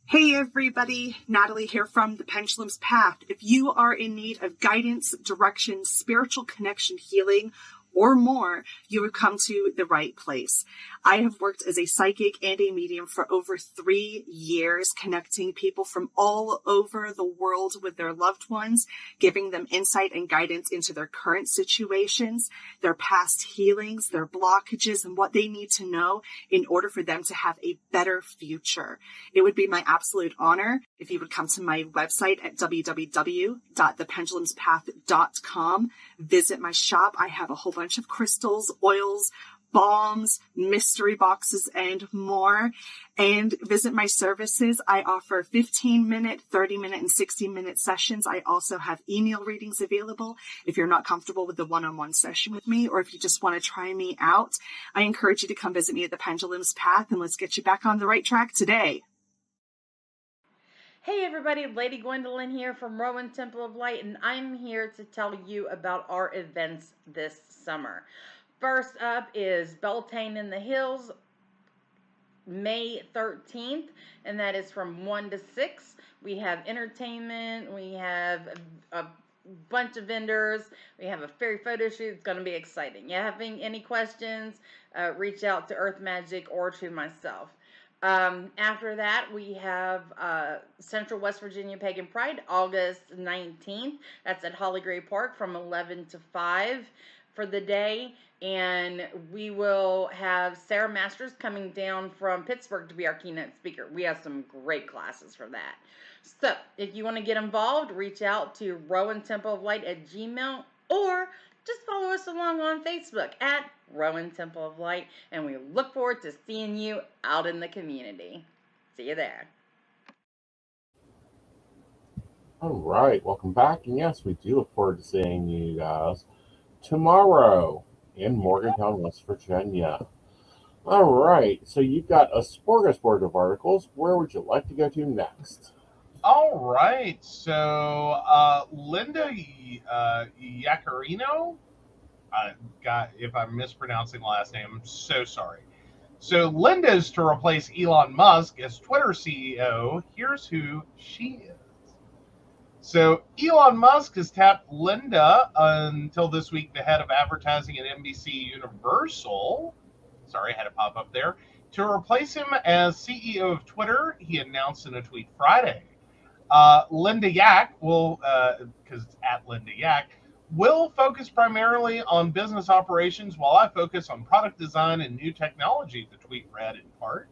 Hey everybody, Natalie here from The Pendulum's Path. If you are in need of guidance, direction, spiritual connection, healing, or more, you have come to the right place. I have worked as a psychic and a medium for over 3 years, connecting people from all over the world with their loved ones, giving them insight and guidance into their current situations, their past healings, their blockages, and what they need to know in order for them to have a better future. It would be my absolute honor if you would come to my website at www.thependulumspath.com. Visit my shop. I have a whole bunch of crystals, oils, balms, mystery boxes, and more. And visit my services. I offer 15-minute, 30-minute, and 60-minute sessions. I also have email readings available if you're not comfortable with the one-on-one session with me, or if you just want to try me out. I encourage you to come visit me at the Pendulum's Path, and let's get you back on the right track today. Hey everybody, Lady Gwendolyn here from Rowan Temple of Light, and I'm here to tell you about our events this summer. First up is Beltane in the Hills, May 13th, and that is from 1 to 6. We have entertainment, we have a bunch of vendors, we have a fairy photo shoot. It's going to be exciting. You having any questions, reach out to Earth Magic or to myself. After that, we have Central West Virginia Pagan Pride, August 19th. That's at Holly Gray Park from 11 to 5 for the day. And we will have Sarah Masters coming down from Pittsburgh to be our keynote speaker. We have some great classes for that. So if you want to get involved, reach out to Rowan Temple of Light at Gmail, or just follow us along on Facebook at Rowan Temple of Light, and we look forward to seeing you out in the community. See you there. All right, welcome back. And yes, we do look forward to seeing you guys tomorrow in Morgantown, West Virginia. All right, so you've got a smorgasbord of articles. Where would you like to go to next? All right, so Linda Yaccarino, if I'm mispronouncing the last name, I'm so sorry. So Linda's to replace Elon Musk as Twitter CEO. Here's who she is. So Elon Musk has tapped Linda, until this week, the head of advertising at NBC Universal. Sorry, I had it pop up there. To replace him as CEO of Twitter, he announced in a tweet Friday. Linda Yak will, because it's at Linda Yak, will focus primarily on business operations while I focus on product design and new technology, the tweet read in part.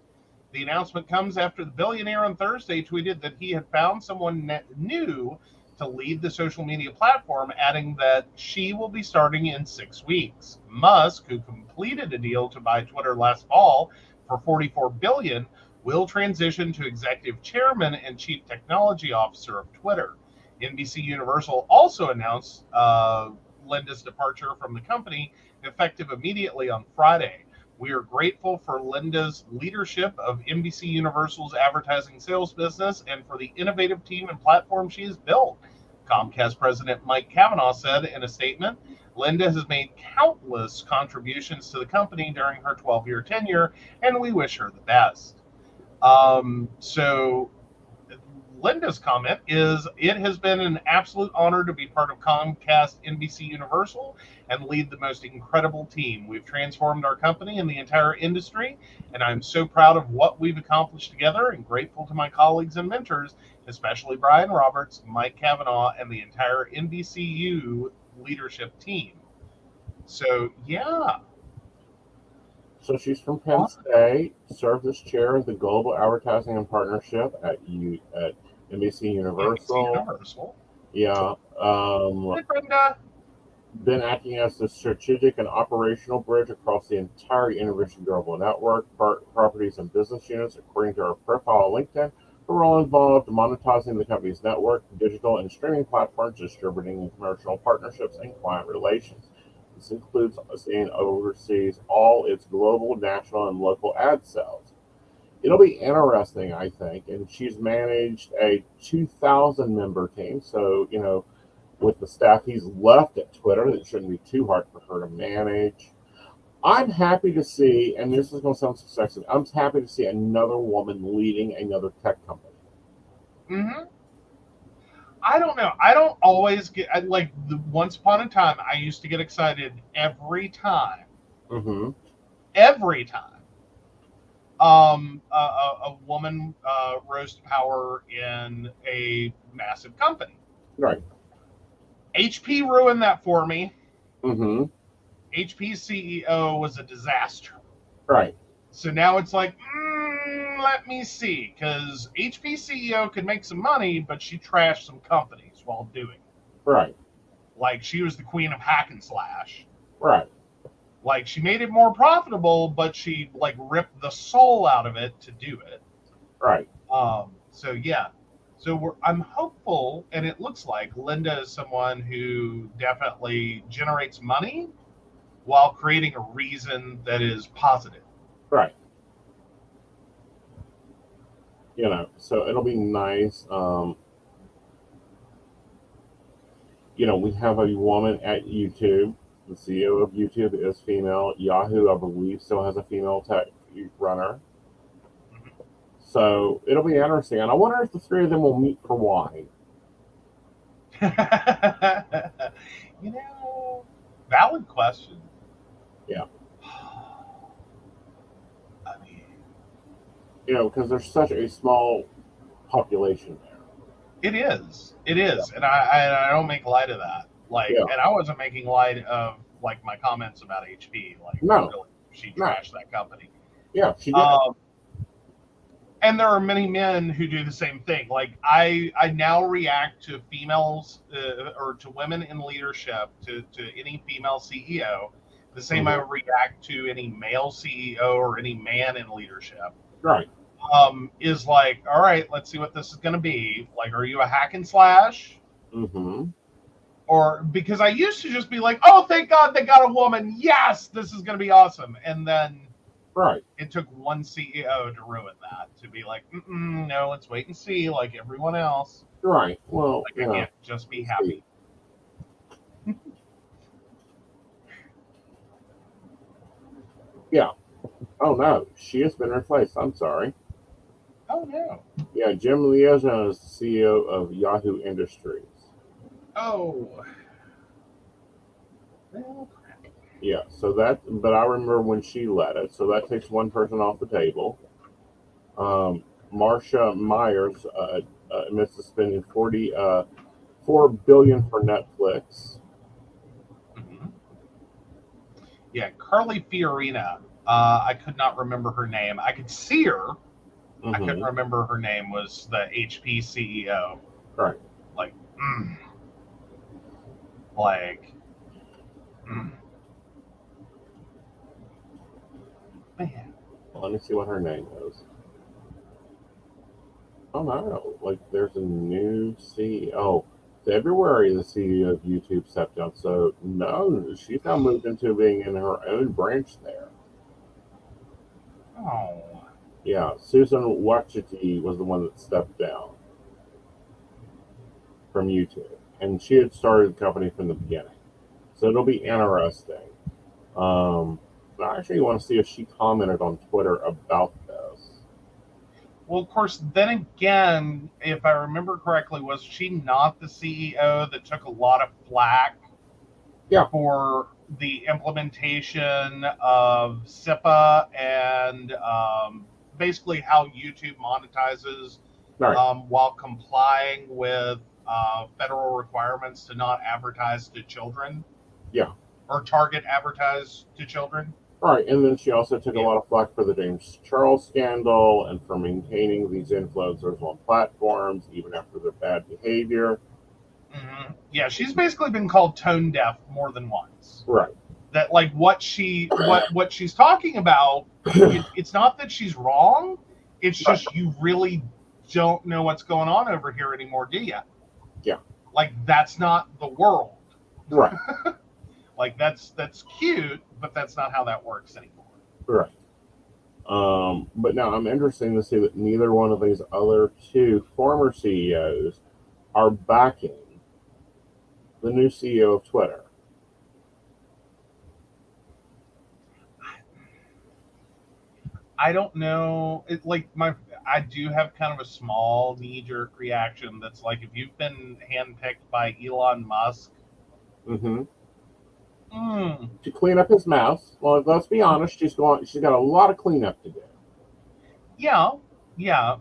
The announcement comes after the billionaire on Thursday tweeted that he had found someone new to lead the social media platform, adding that she will be starting in 6 weeks. Musk, who completed a deal to buy Twitter last fall for $44 billion, will transition to executive chairman and chief technology officer of Twitter. NBC Universal also announced Linda's departure from the company, effective immediately on Friday. We are grateful for Linda's leadership of NBC Universal's advertising sales business and for the innovative team and platform she has built, Comcast President Mike Cavanaugh said in a statement. Linda has made countless contributions to the company during her 12-year tenure, and we wish her the best. So Linda's comment is, it has been an absolute honor to be part of Comcast NBC Universal and lead the most incredible team. We've transformed our company and the entire industry, and I'm so proud of what we've accomplished together and grateful to my colleagues and mentors, especially Brian Roberts, Mike Cavanaugh, and the entire NBCU leadership team. So, yeah. So she's from Penn State, served as chair of the Global Advertising and Partnership at NBC Universal. Yeah. Hi, Brenda. Been acting as the strategic and operational bridge across the entire Universal Global Network, properties and business units, according to our profile on LinkedIn. We're all involved in monetizing the company's network, digital and streaming platforms, distributing commercial partnerships, and client relations. This includes and oversees all its global, national, and local ad sales. It'll be interesting, I think. And she's managed a 2,000 member team. So, with the staff he's left at Twitter, it shouldn't be too hard for her to manage. I'm happy to see, and this is going to sound so sexy, I'm happy to see another woman leading another tech company. Mm-hmm. I don't know. I don't always get, once upon a time, I used to get excited every time. Mm-hmm. Every time. A woman rose to power in a massive company. Right. HP ruined that for me. Mm-hmm. HP's CEO was a disaster. Right. So now it's like, let me see, because HP CEO could make some money, but she trashed some companies while doing it. Right. Like, she was the queen of hack and slash. Right. Like, she made it more profitable, but she ripped the soul out of it to do it. Right. So yeah. So I'm hopeful, and it looks like Linda is someone who definitely generates money while creating a reason that is positive. Right. So it'll be nice. We have a woman at YouTube. The CEO of YouTube is female. Yahoo, I believe, still has a female tech runner. So it'll be interesting. And I wonder if the three of them will meet for wine. Valid question. Yeah. I mean, because there's such a small population there. It is. Yeah. And I don't make light of that. And I wasn't making light of my comments about HP. No. Really, she trashed that company. Yeah, she did. And there are many men who do the same thing. I now react to females or to women in leadership, to any female CEO, the same I react to any male CEO or any man in leadership. Right. Is all right, let's see what this is going to be. Are you a hack and slash? Mm-hmm. Or because I used to just be oh, thank God they got a woman. Yes, this is going to be awesome. And then it took one CEO to ruin that, to be no, let's wait and see, like everyone else. Right. Well, I can't just be happy. Yeah. Oh, no. She has been replaced. I'm sorry. Oh, no. Yeah, Jim Liaison is the CEO of Yahoo Industries. Oh. Well, crap. Yeah, but I remember when she led it, so that takes one person off the table. Marcia Myers admits to spending $4 billion for Netflix. Mm-hmm. Yeah, Carly Fiorina. I could not remember her name. I could see her. Mm-hmm. I couldn't remember her name. Was the HP CEO. Right. Man. Well, let me see what her name is. Oh, no. There's a new CEO. February, the CEO of YouTube stepped down. So, no, she's now moved into being in her own branch there. Oh. Yeah, Susan Wachiti was the one that stepped down from YouTube. And she had started the company from the beginning. So it'll be interesting. I actually want to see if she commented on Twitter about this. Well, of course, then again, if I remember correctly, was she not the CEO that took a lot of flack Yeah. for the implementation of SIPA and basically how YouTube monetizes Right. while complying with federal requirements to not advertise to children? Yeah. Or target advertise to children? Right, and then she also took a Yeah. lot of flack for the James Charles scandal and for maintaining these influencers on platforms even after their bad behavior. Mm-hmm. Yeah, she's basically been called tone deaf more than once. Right. That like what she's talking about, it's not that she's wrong. It's just you really don't know what's going on over here anymore, do you? Yeah. Like that's not the world. Right. Like that's cute, but that's not how that works anymore. Right. But now I'm interested to see that neither one of these other two former CEOs are backing the new CEO of Twitter. I don't know. It like I do have kind of a small knee-jerk reaction that's like if you've been handpicked by Elon Musk Mm-hmm. To clean up his mess. Well, let's be honest, she's got a lot of cleanup to do. Yeah.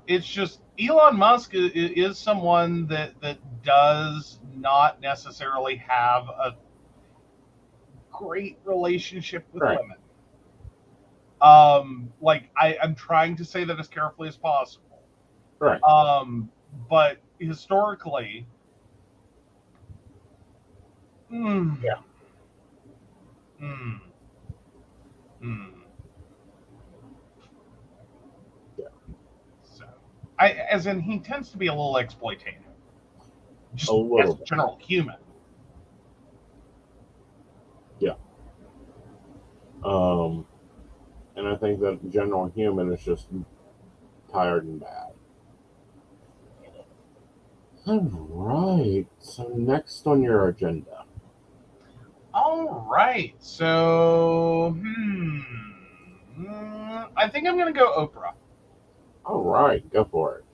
It's just Elon Musk is someone that does not necessarily have a great relationship with Right. women. Like I'm trying to say that as carefully as possible. Right. But historically, Yeah. Yeah. So, as in, he tends to be a little exploitative, just A little as a bit. general human. Yeah. And I think that general human is just tired and bad. All right. So next on your agenda. All right. So, I think I'm going to go Oprah. All right, go for it.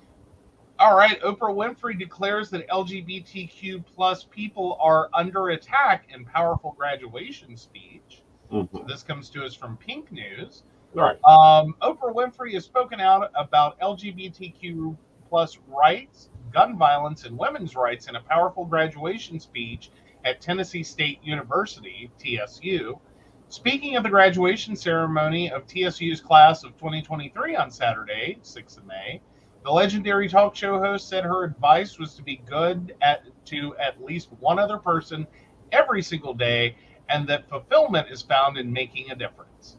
All right. Oprah Winfrey declares that LGBTQ plus people are under attack in powerful graduation speech. Mm-hmm. So this comes to us from Pink News. Right. Oprah Winfrey has spoken out about LGBTQ plus rights, gun violence, and women's rights in a powerful graduation speech at Tennessee State University, TSU. Speaking of the graduation ceremony of TSU's class of 2023 on Saturday, 6th of May, the legendary talk show host said her advice was to be good to at least one other person every single day, and that fulfillment is found in making a difference.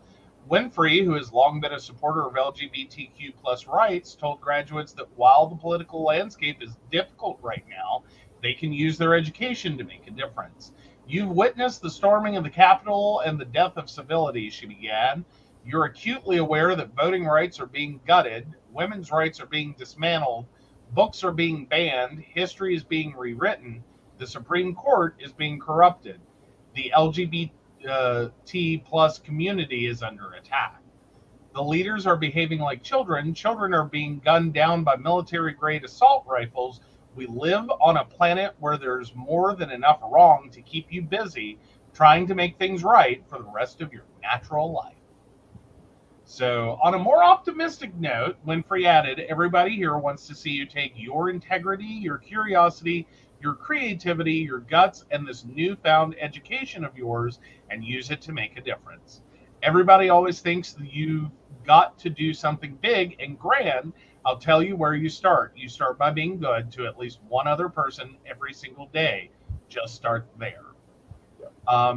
Winfrey, who has long been a supporter of LGBTQ plus rights, told graduates that while the political landscape is difficult right now, they can use their education to make a difference. You've witnessed the storming of the Capitol and the death of civility, she began. You're acutely aware that voting rights are being gutted, women's rights are being dismantled, books are being banned, history is being rewritten, the Supreme Court is being corrupted. The LGBT plus community is under attack. The leaders are behaving like children. Children are being gunned down by military-grade assault rifles. We live on a planet where there's more than enough wrong to keep you busy trying to make things right for the rest of your natural life. So, on a more optimistic note, Winfrey added, everybody here wants to see you take your integrity, your curiosity, your creativity, your guts, and this newfound education of yours and use it to make a difference. Everybody always thinks that you've got to do something big and grand. I'll tell you where you start. You start by being good to at least one other person every single day. Just start there.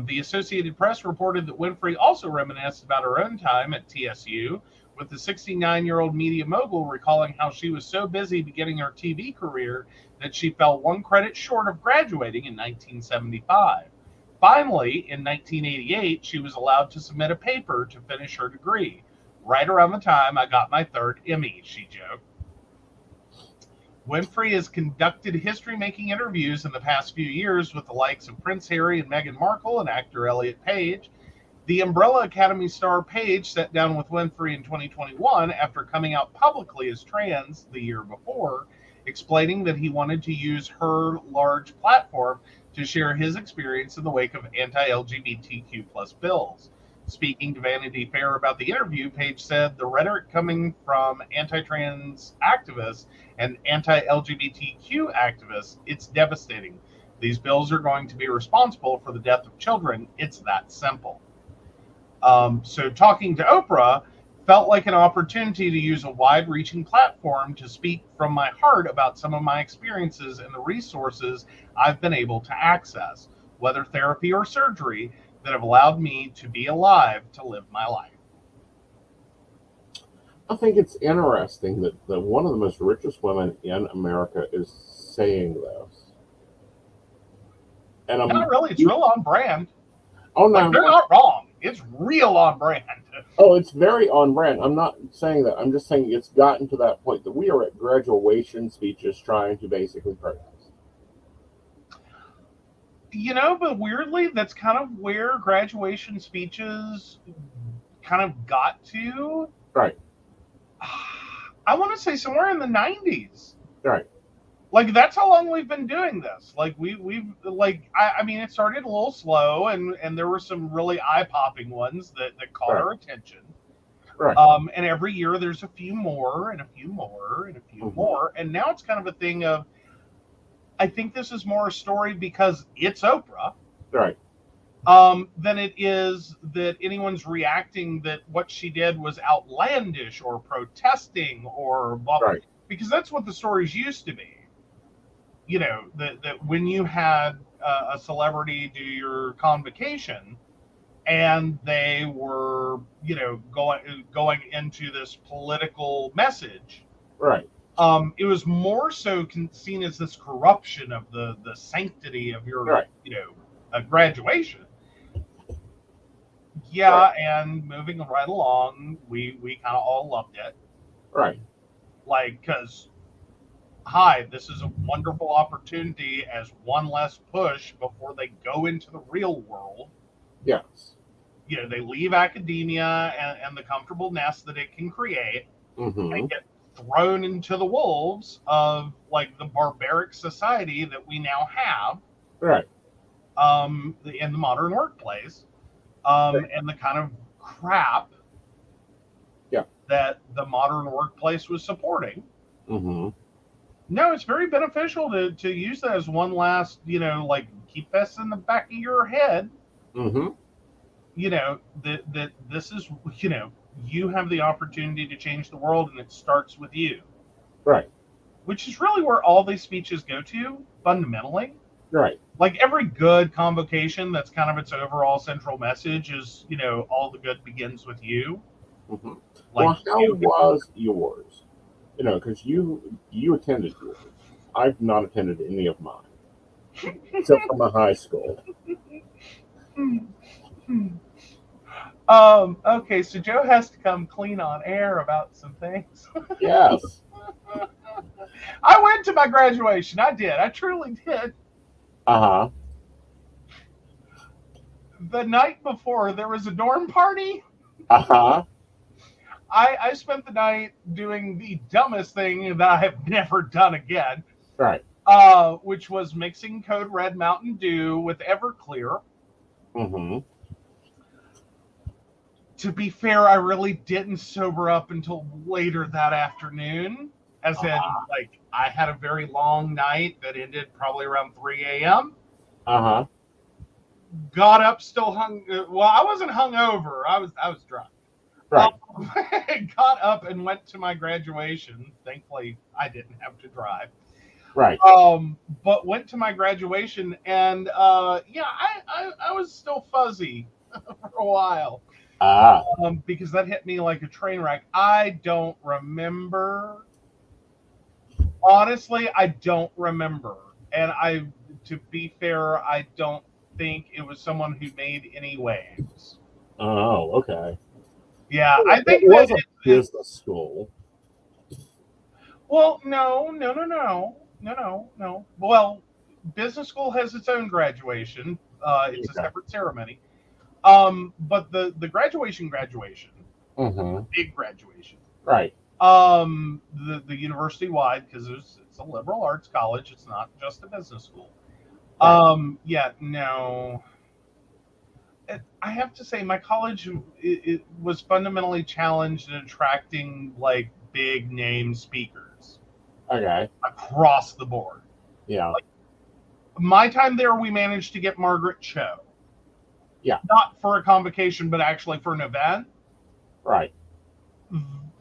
The Associated Press reported that Winfrey also reminisced about her own time at TSU, with the 69-year-old media mogul recalling how she was so busy beginning her TV career that she fell one credit short of graduating in 1975. Finally, in 1988, she was allowed to submit a paper to finish her degree. Right around the time I got my third Emmy, she joked. Winfrey has conducted history-making interviews in the past few years with the likes of Prince Harry and Meghan Markle and actor Elliot Page. The Umbrella Academy star Paige sat down with Winfrey in 2021 after coming out publicly as trans the year before, explaining that he wanted to use her large platform to share his experience in the wake of anti-LGBTQ plus bills. Speaking to Vanity Fair about the interview, Paige said, "The rhetoric coming from anti-trans activists and anti-LGBTQ activists, it's devastating. These bills are going to be responsible for the death of children. It's that simple." So talking to Oprah felt like an opportunity to use a wide-reaching platform to speak from my heart about some of my experiences and the resources I've been able to access, whether therapy or surgery, that have allowed me to be alive to live my life. I think it's interesting that one of the most richest women in America is saying this. And Not really. It's real on brand. Oh, no. Like, they're not wrong. It's real on brand. Oh, it's very on brand. I'm not saying that. I'm just saying it's gotten to that point that we are at graduation speeches trying to basically protest. But weirdly, that's kind of where graduation speeches kind of got to. Right. I want to say somewhere in the 90s. Right. Like, that's how long we've been doing this. Like, we've like, I mean, it started a little slow, and there were some really eye-popping ones that caught our attention. Right. And every year there's a few more and a few more and a few more. And now it's kind of a thing of, I think this is more a story because it's Oprah. Right. Than it is that anyone's reacting that what she did was outlandish or protesting or blah, right. Because that's what the stories used to be. That when you had a celebrity do your convocation and they were, going into this political message. Right. It was more so seen as this corruption of the sanctity of your, graduation. Yeah, right. And moving right along, we kind of all loved it. Right. Like, because, hi, this is a wonderful opportunity as one less push before they go into the real world. Yes. They leave academia and the comfortable nest that it can create and get thrown into the wolves of, like, the barbaric society that we now have. Right. In the modern workplace. And the kind of crap that the modern workplace was supporting. Mm-hmm. No, it's very beneficial to use that as one last, keep this in the back of your head. Mm-hmm. That this is, you have the opportunity to change the world, and it starts with you. Right. Which is really where all these speeches go to, fundamentally. Right. Like every good convocation, that's kind of its overall central message is, all the good begins with you. Mm-hmm. Like, well, how was yours? Because you attended yours. I've not attended any of mine, except for my high school. Okay, so Joe has to come clean on air about some things. Yes. I went to my graduation. I did. I truly did. Uh-huh. The night before, there was a dorm party. Uh-huh. I spent the night doing the dumbest thing that I have never done again. Right. Which was mixing Code Red Mountain Dew with Everclear. Mm-hmm. To be fair, I really didn't sober up until later that afternoon. As in, like, I had a very long night that ended probably around 3 a.m. Uh-huh. Got up, still well, I wasn't hungover. I was drunk. Right. Got up and went to my graduation. Thankfully, I didn't have to drive. Right. But went to my graduation, and I was still fuzzy for a while. Because that hit me like a train wreck. I don't remember. Honestly, I don't remember. And to be fair, I don't think it was someone who made any waves. Oh, okay. Yeah, I think it was a business school. Well, no. Well, business school has its own graduation. It's a separate ceremony. But the graduation, Mm-hmm. big graduation, Right. the university wide, because it's a liberal arts college. It's not just a business school. Right. Yeah, no. I have to say, my college it was fundamentally challenged in attracting like big name speakers Okay. across the board. Yeah. Like my time there, we managed to get Margaret Cho. Yeah. Not for a convocation, but actually for an event. Right.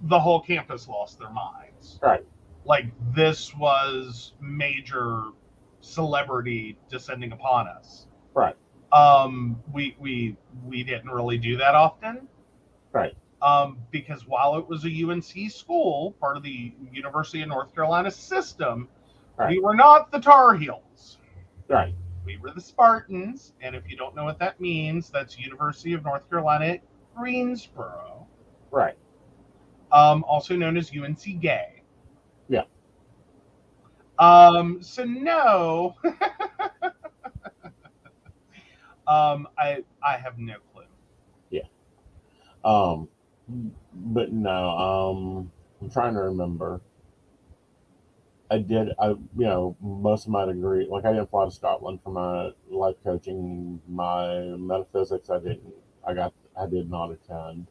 The whole campus lost their minds. Right. Like this was major celebrity descending upon us. Right. We didn't really do that often. Right. Because while it was a UNC school, part of the University of North Carolina system, Right. we were not the Tar Heels. Right. We were the Spartans, and if you don't know what that means, that's University of North Carolina at Greensboro. Right. Also known as UNC Gay. Yeah. So no. I have no clue. Yeah. But no, I'm trying to remember. Most of my degree, like I didn't fly to Scotland for my life coaching. My metaphysics, I did not attend.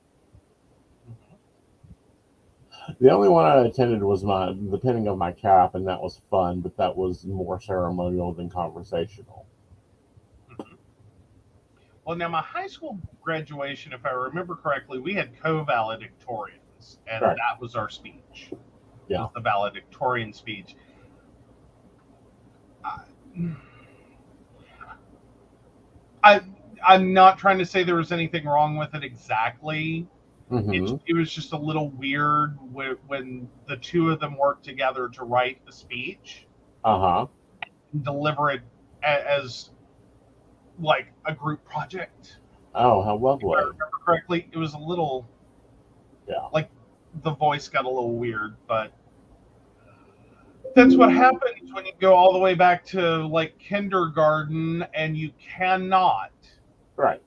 The only one I attended was the pinning of my cap, and that was fun, but that was more ceremonial than conversational. Well, now my high school graduation, if I remember correctly, we had co-valedictorians, and Right. that was our speech. Yeah. Was the valedictorian speech. I'm not trying to say there was anything wrong with it exactly. Mm-hmm. It was just a little weird when the two of them worked together to write the speech Uh-huh. and deliver it as like a group project. Oh, how If lovely. I remember correctly, it was a little, Yeah. like the voice got a little weird, but that's what happens when you go all the way back to like kindergarten and you cannot Right.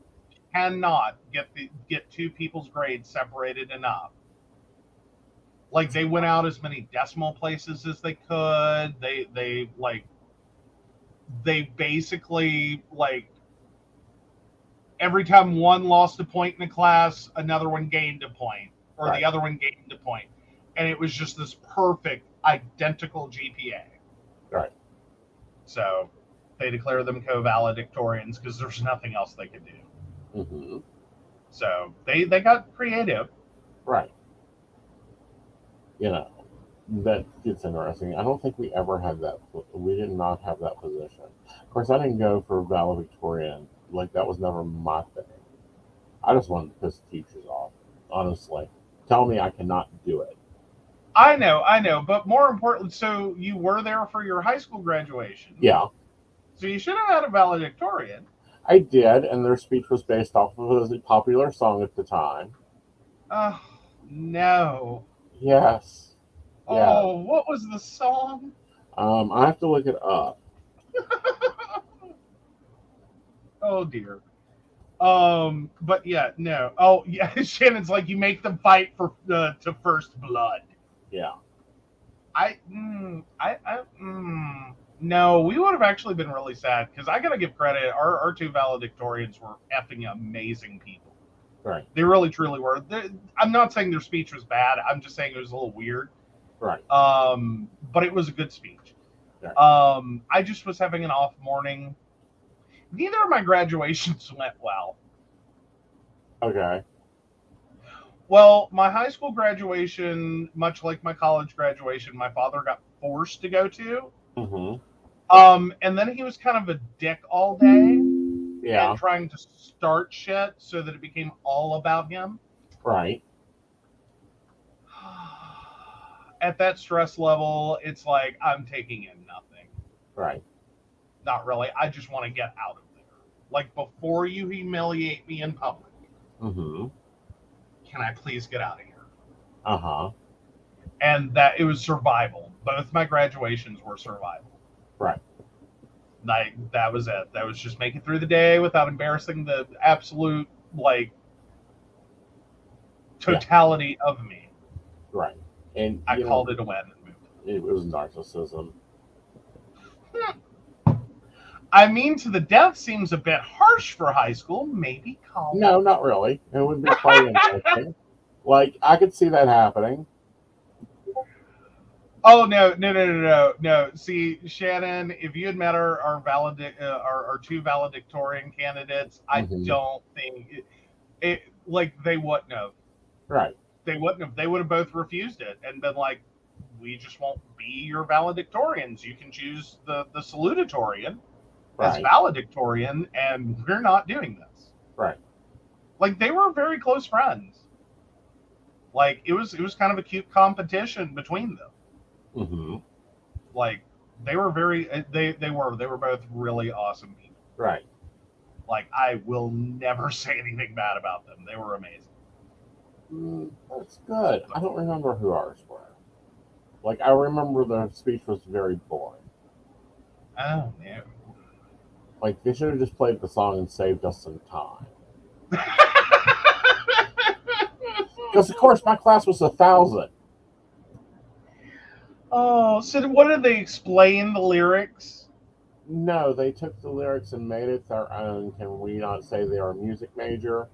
get two people's grades separated enough. Like they went out as many decimal places as they could. They basically like every time one lost a point in a class, another one gained a point, or Right. the other one gained a point, and it was just this perfect identical GPA. Right. So they declare them co-valedictorians because there's nothing else they could do. Mm-hmm. So they got creative. Right. That gets interesting. I don't think we ever had that. We did not have that position. Of course, I didn't go for valedictorian. Like, that was never my thing. I just wanted to piss teachers off, honestly. Tell me I cannot do it. I know, but more importantly, so you were there for your high school graduation. Yeah, So you should have had a valedictorian. I did, and their speech was based off of a popular song at the time. Oh, no. Yes. Yeah. Oh, what was the song? I have to look it up. Oh, dear. But yeah, no. Oh, yeah, Shannon's like, you make them fight for to first blood. Yeah. No, we would have actually been really sad because I gotta give credit. Our two valedictorians were effing amazing people. Right. They really truly were. I'm not saying their speech was bad. I'm just saying it was a little weird. Right. But it was a good speech. Right. I just was having an off morning. Neither of my graduations went well. Okay. Well, my high school graduation, much like my college graduation, my father got forced to go to. Mm-hmm. And then he was kind of a dick all day. Yeah. And trying to start shit so that it became all about him. Right. At that stress level, it's like I'm taking in nothing. Right. Not really. I just want to get out of there. Like, before you humiliate me in public, Mm-hmm. can I please get out of here? Uh-huh. And that it was survival. Both my graduations were survival. Right. Like, that was it. That was just make it through the day without embarrassing the absolute, like, totality of me. Right. And I called it a win. It was narcissism. I mean, to the death seems a bit harsh for high school. Maybe college. No, not really. It would be quite interesting. Like, I could see that happening. Oh, no. See, Shannon, if you had met our two valedictorian candidates, I don't think it like they wouldn't have. Right. They wouldn't have. They would have both refused it and been like, "We just won't be your valedictorians. You can choose the salutatorian as valedictorian, and we're not doing this." Right. Like, they were very close friends. Like, it was kind of a cute competition between them. Mm-hmm. Like, they were they were both really awesome people. Right. Like, I will never say anything bad about them. They were amazing. That's good. I don't remember who ours were. Like, I remember the speech was very boring. Oh, no. Like, they should have just played the song and saved us some time. Because, of course, my class was 1,000. Oh, so what did they explain the lyrics? No, they took the lyrics and made it their own. Can we not say they are a music major?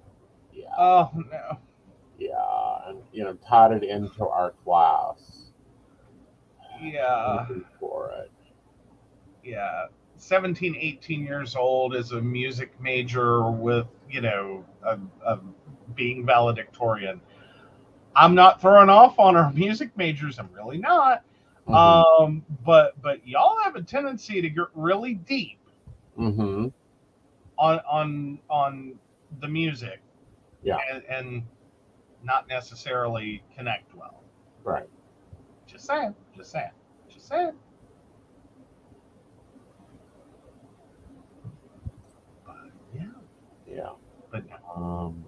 Yeah. Oh, no. Yeah, and, tied it into our class. Yeah. For it. Yeah. 17, 18 years old as a music major with, a being valedictorian. I'm not throwing off on our music majors. I'm really not. Mm-hmm. But y'all have a tendency to get really deep on the music. Yeah. And not necessarily connect well. Right. Just saying. But yeah. But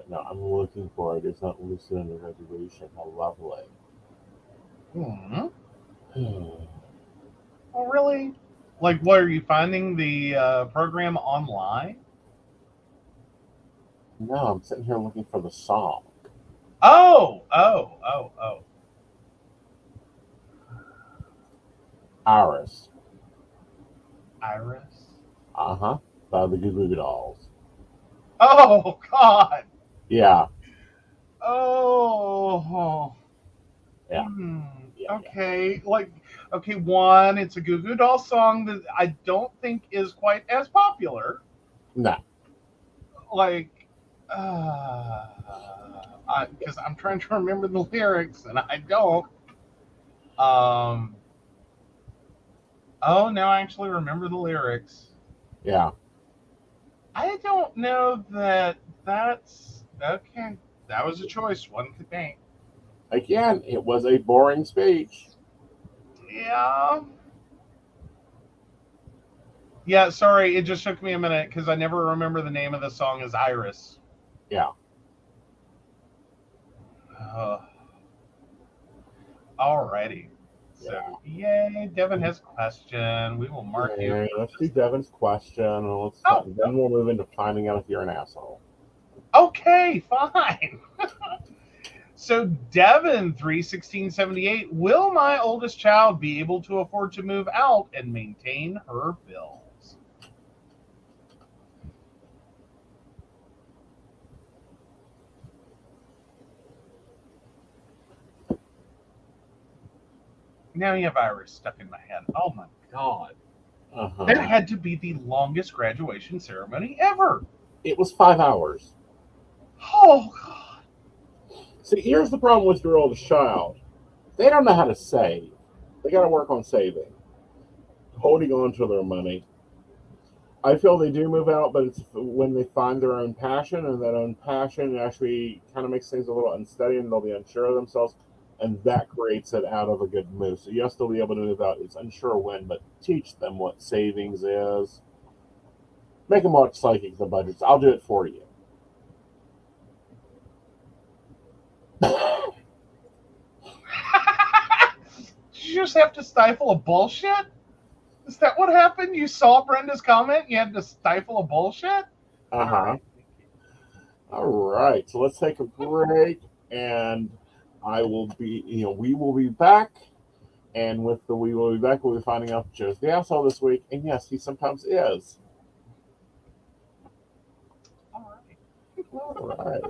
no, I'm looking for it. It's not listed in the reservation. How lovely. Oh, really? Like, what, are you finding the program online? No, I'm sitting here looking for the song. Oh. Iris. Uh-huh. By the Goo Goo Dolls. Oh, God. Yeah. Oh. Yeah. Okay. Yeah. One, it's a Goo Goo Doll song that I don't think is quite as popular. No. Like, because I'm trying to remember the lyrics and I don't. Oh, now I actually remember the lyrics. Yeah. I don't know that's okay. That was a choice one could make. Again, it was a boring speech. Yeah. Yeah, sorry, it just took me a minute because I never remember the name of the song as Iris. Yeah. Alrighty. So, yay, Devin has a question. We will mark you. Let's do Devin's question. And then we'll move into finding out if you're an asshole. Okay, fine. So, Devin 31678, will my oldest child be able to afford to move out and maintain her bills? Now you have Iris stuck in my head. Oh my God. That had to be the longest graduation ceremony ever. It was 5 hours. Oh, God. See, here's the problem with your oldest child. They don't know how to save. They got to work on saving, holding on to their money. I feel they do move out, but it's when they find their own passion, and that own passion actually kind of makes things a little unsteady, and they'll be unsure of themselves, and that creates it out of a good move. So yes, they'll be able to move out. It's unsure when, but teach them what savings is. Make them watch Psychic the budgets. I'll do it for you. You just have to stifle a bullshit? Is that what happened? You saw Brenda's comment? You had to stifle a bullshit? Uh-huh. All right. So let's take a break, and I will be, we will be back. And with the we will be back, we'll be finding out if Joe's the asshole this week. And yes, he sometimes is. All right. All right.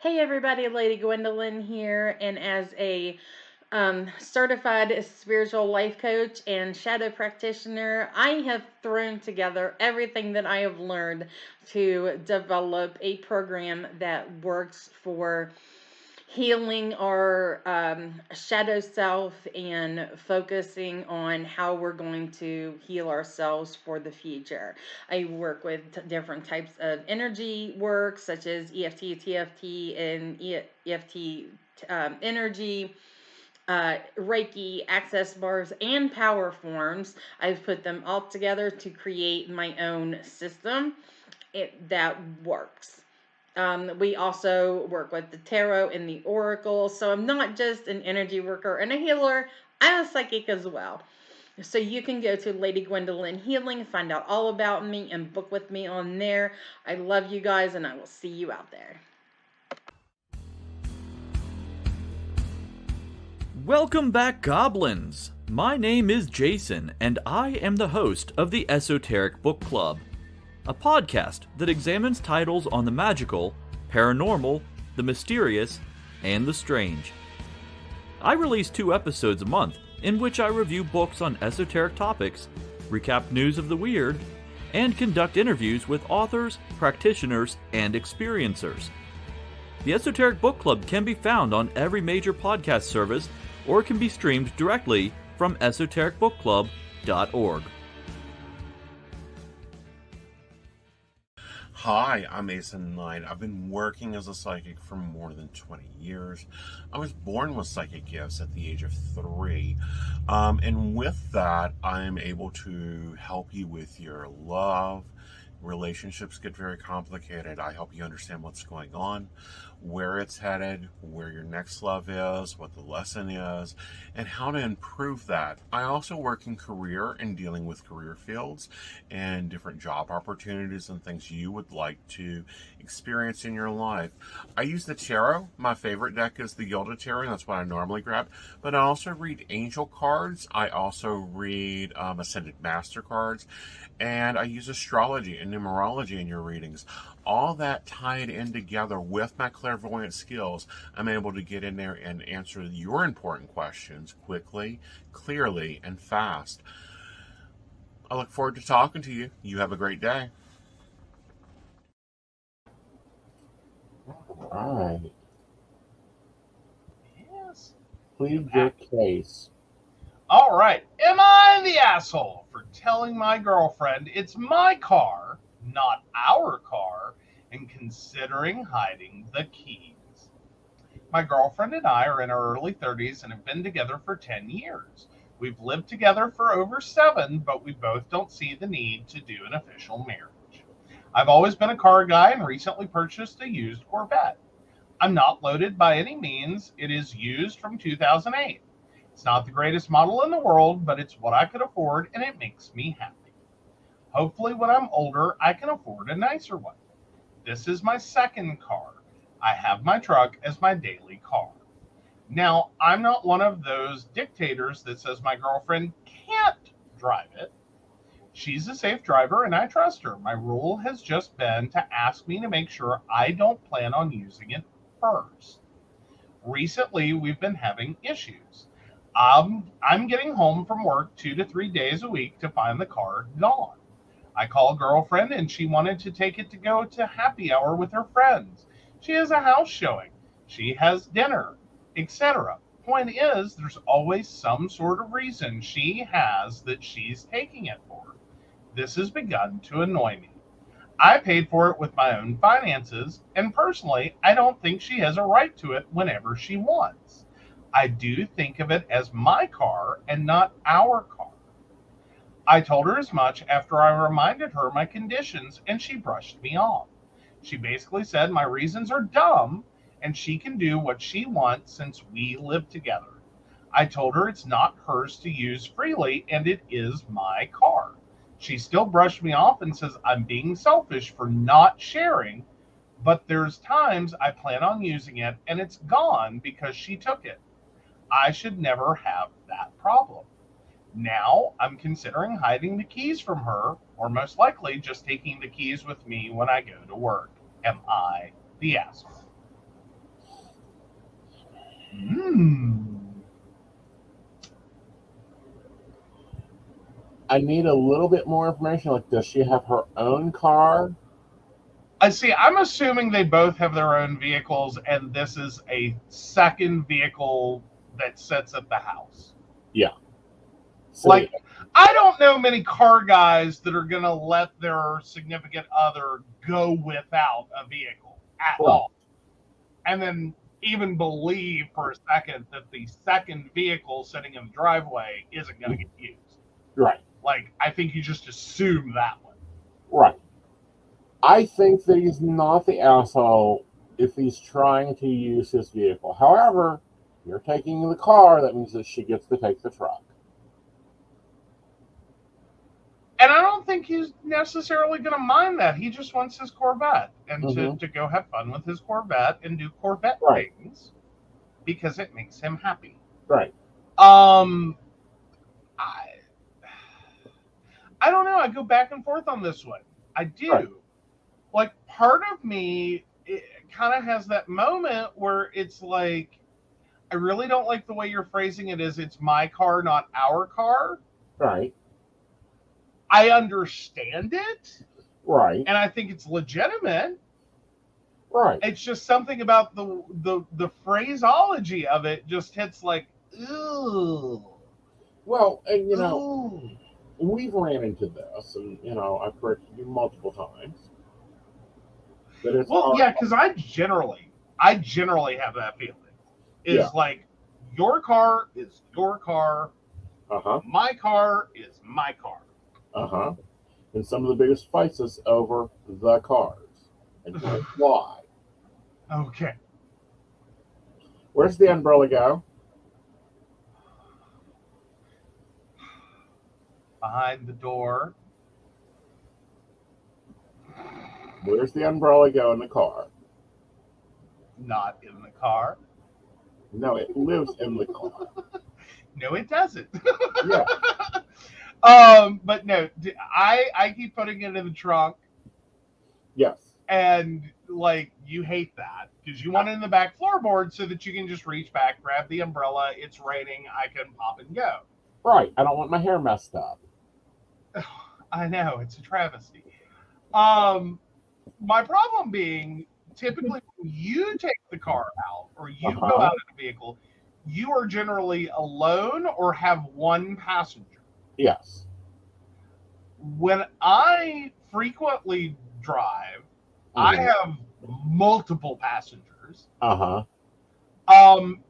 Hey everybody, Lady Gwendolyn here, and as a certified spiritual life coach and shadow practitioner, I have thrown together everything that I have learned to develop a program that works for healing our shadow self and focusing on how we're going to heal ourselves for the future. I work with different types of energy work, such as EFT, TFT, and EFT energy. Reiki, access bars, and power forms. I've put them all together to create my own system that works. We also work with the tarot and the oracle. So I'm not just an energy worker and a healer, I'm a psychic as well. So you can go to Lady Gwendolyn Healing, find out all about me, and book with me on there. I love you guys, and I will see you out there. Welcome back, Goblins! My name is Jason, and I am the host of the Esoteric Book Club, a podcast that examines titles on the magical, paranormal, the mysterious, and the strange. I release 2 episodes a month in which I review books on esoteric topics, recap news of the weird, and conduct interviews with authors, practitioners, and experiencers. The Esoteric Book Club can be found on every major podcast service or can be streamed directly from esotericbookclub.org. Hi, I'm Aeson Knight. I've been working as a psychic for more than 20 years. I was born with psychic gifts at the age of 3. And with that, I'm able to help you with your love. Relationships get very complicated. I help you understand what's going on, where it's headed, where your next love is, what the lesson is, and how to improve that. I also work in career and dealing with career fields and different job opportunities and things you would like to experience in your life. I use the tarot. My favorite deck is the Gilded Tarot. That's what I normally grab. But I also read angel cards. I also read Ascended Master cards. And I use astrology and numerology in your readings. All that tied in together with my clairvoyant skills, I'm able to get in there and answer your important questions quickly, clearly, and fast. I look forward to talking to you. You have a great day. All right. Yes. Plead your case. All right. Am I the asshole for telling my girlfriend it's my car, not our car, and considering hiding the keys? My girlfriend and I are in our early 30s and have been together for 10 years. We've lived together for over 7, but we both don't see the need to do an official marriage. I've always been a car guy and recently purchased a used Corvette. I'm not loaded by any means. It is used from 2008. It's not the greatest model in the world, but it's what I could afford, and it makes me happy. Hopefully, when I'm older, I can afford a nicer one. This is my second car. I have my truck as my daily car. Now, I'm not one of those dictators that says my girlfriend can't drive it. She's a safe driver, and I trust her. My rule has just been to ask me to make sure I don't plan on using it first. Recently, we've been having issues. I'm getting home from work 2 to 3 days a week to find the car gone. I call a girlfriend and she wanted to take it to go to happy hour with her friends. She has a house showing. She has dinner, etc. Point is, there's always some sort of reason she has that she's taking it for. This has begun to annoy me. I paid for it with my own finances, and personally, I don't think she has a right to it whenever she wants. I do think of it as my car and not our car. I told her as much after I reminded her my conditions, and she brushed me off. She basically said my reasons are dumb and she can do what she wants since we live together. I told her it's not hers to use freely, and it is my car. She still brushed me off and says I'm being selfish for not sharing, but there's times I plan on using it and it's gone because she took it. I should never have that problem. Now I'm considering hiding the keys from her, or most likely just taking the keys with me when I go to work. Am I the asshole? I need a little bit more information. Like, does she have her own car? I see. I'm assuming they both have their own vehicles, and this is a second vehicle that sits at the house. Yeah. So, Like, I don't know many car guys that are going to let their significant other go without a vehicle at all. And then even believe for a second that the second vehicle sitting in the driveway isn't going to get used. right. Like, I think you just assume that one. Right. I think that he's not the asshole if he's trying to use his vehicle. However, you're taking the car, that means that she gets to take the truck. And I don't think he's necessarily going to mind that. He just wants his Corvette and to go have fun with his Corvette and do Corvette things because it makes him happy. Right. I don't know. I go back and forth on this one. I do. Right. Like, part of me kind of has that moment where it's like, I really don't like the way you're phrasing it as it's my car, not our car. Right. I understand it. Right. And I think it's legitimate. Right. It's just something about the phraseology of it just hits like, ooh. Well, and Ooh. we've ran into this, and I've corrected you multiple times. But it's Yeah, because I generally have that feeling. It's like, your car is your car. My car is my car. And some of the biggest fights is over the cars. And here's why. Okay. Where's the umbrella go? Behind the door. Where's the umbrella go in the car? Not in the car. No, it lives in the car. No, it doesn't. Yeah. But no, I keep putting it in the trunk. Yes. And like, you hate that because you want it in the back floorboard so that you can just reach back, grab the umbrella. It's raining. I can pop and go. Right. I don't want my hair messed up. I know, it's a travesty. My problem being, typically when you take the car out or you go out in a vehicle, you are generally alone or have one passenger. Yes. When I frequently drive, I have multiple passengers.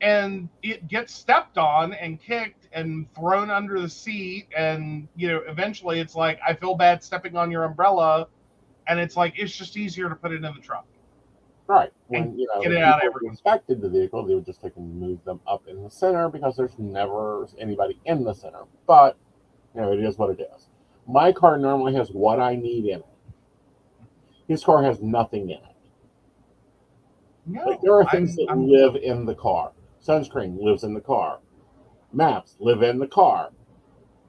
And it gets stepped on and kicked and thrown under the seat, and eventually it's like, I feel bad stepping on your umbrella, and it's like, it's just easier to put it in the trunk. Right. When get it out people inspected the vehicle, they would just take and move them up in the center because there's never anybody in the center. But it is what it is. My car normally has what I need in it. His car has nothing in it. No, like, there are things that live in the car. Sunscreen lives in the car. Maps live in the car.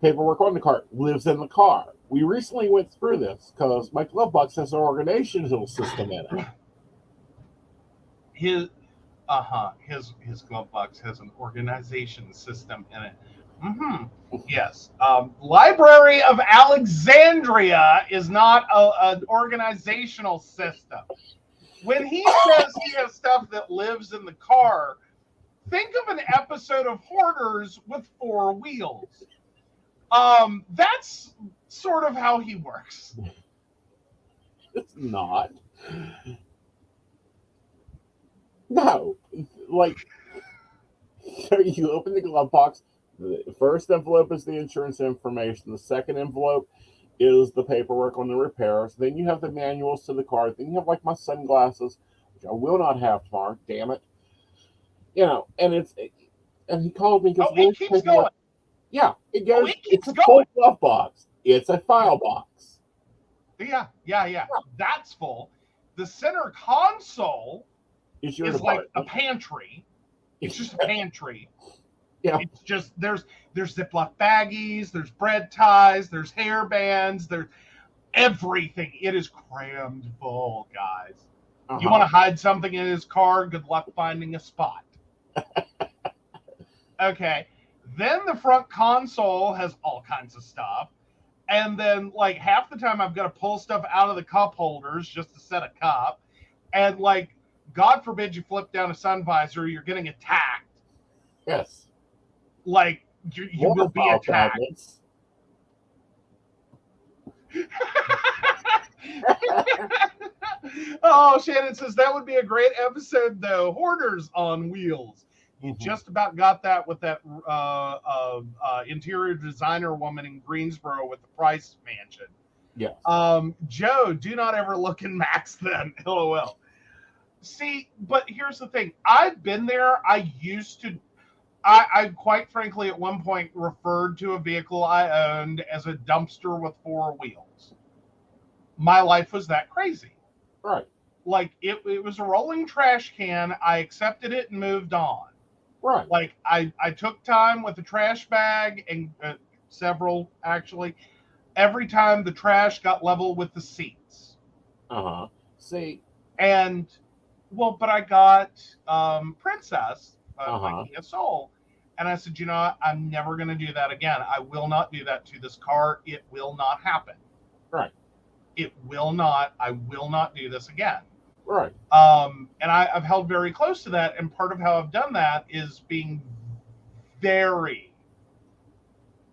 Paperwork on the car lives in the car. We recently went through this because my glove box has an organizational system in it. His glove box has an organization system in it. Yes. Library of Alexandria is not an organizational system. When he says he has stuff that lives in the car, think of an episode of Hoarders with 4 wheels. That's sort of how he works. It's not. No. Like, so you open the glove box. The first envelope is the insurance information. The second envelope is the paperwork on the repairs. Then you have the manuals to the car. Then you have like my sunglasses which I will not have tomorrow. Damn it. You know, and he called me because Oh, it keeps going. Yeah, it goes. it It's keeps a going. full glove box. It's a file box. Yeah. That's full. The center console Is your is like a department. pantry. It's just a pantry. Yeah. It's just there's Ziploc baggies, there's bread ties, there's hair bands, there's everything. It is crammed full, guys. You want to hide something in his car? Good luck finding a spot. Okay. Then the front console has all kinds of stuff. And then, like, half the time I've got to pull stuff out of the cup holders just to set a cup. And, like, God forbid you flip down a sun visor, you're getting attacked. Yes. Like, you will be Waterfall attacked. cabinets. Oh, Shannon says that would be a great episode, though. Hoarders on Wheels. You just about got that with that interior designer woman in Greensboro with the Price Mansion. Yes. Joe, do not ever look in Max then. LOL. See, but here's the thing. I've been there. I quite frankly at one point referred to a vehicle I owned as a dumpster with four wheels. My life was that crazy. Right. Like it was a rolling trash can. I accepted it and moved on. Right. Like I took time with the trash bag and several actually. Every time the trash got level with the seats. See. And well, but I got Princess, my Kia Soul, and I said, you know what? I'm never going to do that again. I will not do that to this car. It will not happen. Right. It will not. I will not do this again. Right. And I've held very close to that. And part of how I've done that is being very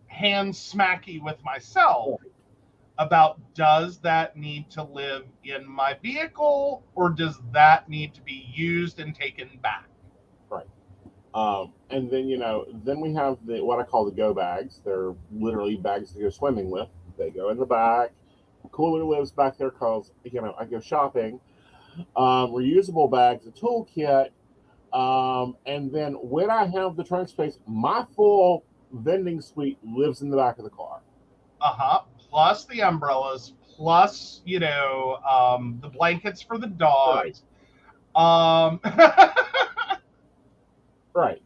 hand smacky with myself about, does that need to live in my vehicle or does that need to be used and taken back? Right. And then, then we have what I call the go bags. They're literally bags to go swimming with. They go in the back. Cooler lives back there because, I go shopping. Reusable bags, a toolkit. And then when I have the trunk space, my full vending suite lives in the back of the car. Plus the umbrellas, plus, the blankets for the dogs. Right. Right.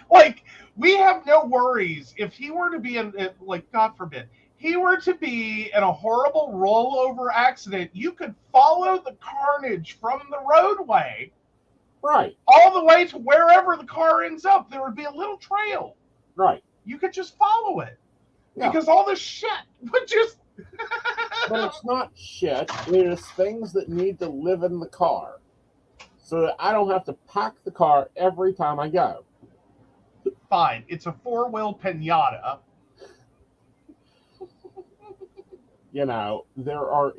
Like, we have no worries. If he were to be God forbid, he were to be in a horrible rollover accident, you could follow the carnage from the roadway. Right. All the way to wherever the car ends up. There would be a little trail. Right. You could just follow it. Yeah. Because all this shit would just... But it's not shit. It is things that need to live in the car. So that I don't have to pack the car every time I go. Fine. It's a four-wheel pinata. There are,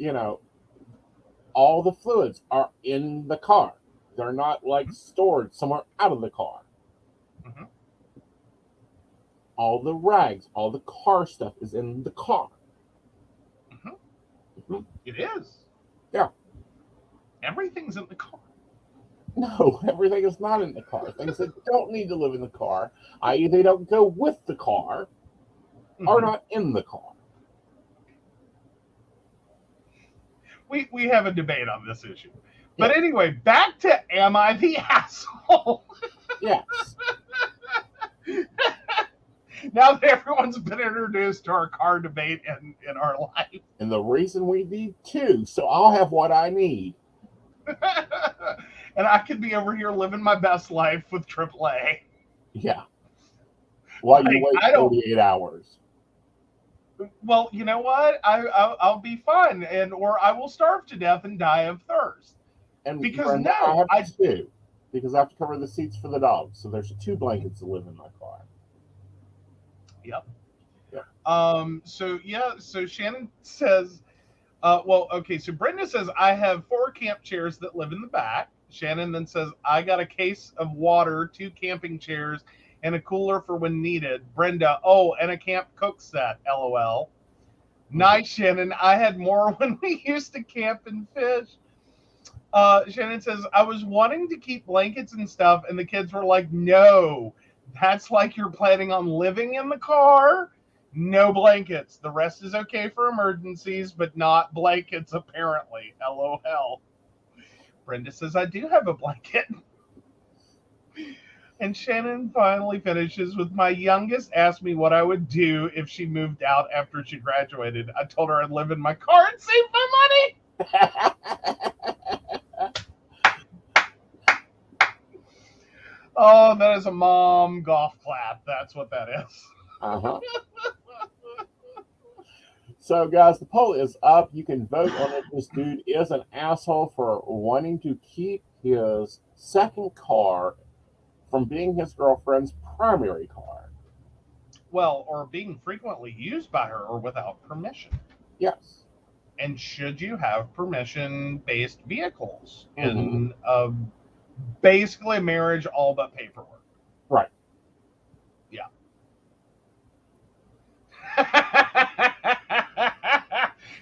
all the fluids are in the car. They're not stored somewhere out of the car. Mm-hmm. All the rags, all the car stuff is in the car. Mm-hmm. It is. Yeah. Everything's in the car. No, everything is not in the car. Things that don't need to live in the car, i.e. they don't go with the car, are not in the car. We have a debate on this issue. But anyway, back to am I the asshole? Yes. Now that everyone's been introduced to our car debate in our life. And the reason we need two, so I'll have what I need. And I could be over here living my best life with AAA. Yeah. While you wait 48 hours. Well, you know what? I'll be fine, or I will starve to death and die of thirst. And because Brenda, no, I have two, because I have to cover the seats for the dogs. So there's 2 blankets that live in my car. Yep. Yeah. So Shannon says, so Brenda says I have 4 camp chairs that live in the back. Shannon then says I got a case of water, 2 camping chairs, and a cooler for when needed. Brenda, and a camp cook set, LOL. Nice, Shannon. I had more when we used to camp and fish. Shannon says, I was wanting to keep blankets and stuff, and the kids were like, no, that's like you're planning on living in the car. No blankets. The rest is okay for emergencies, but not blankets, apparently. LOL. Brenda says, I do have a blanket. And Shannon finally finishes with, my youngest asked me what I would do if she moved out after she graduated. I told her I'd live in my car and save my money. Oh, that is a mom golf clap. That's what that is. Uh-huh. So, guys, the poll is up. You can vote on it. This dude is an asshole for wanting to keep his second car from being his girlfriend's primary car. Well, or being frequently used by her or without permission. Yes. And should you have permission-based vehicles Mm-hmm. in basically a marriage all but paperwork? Right. Yeah.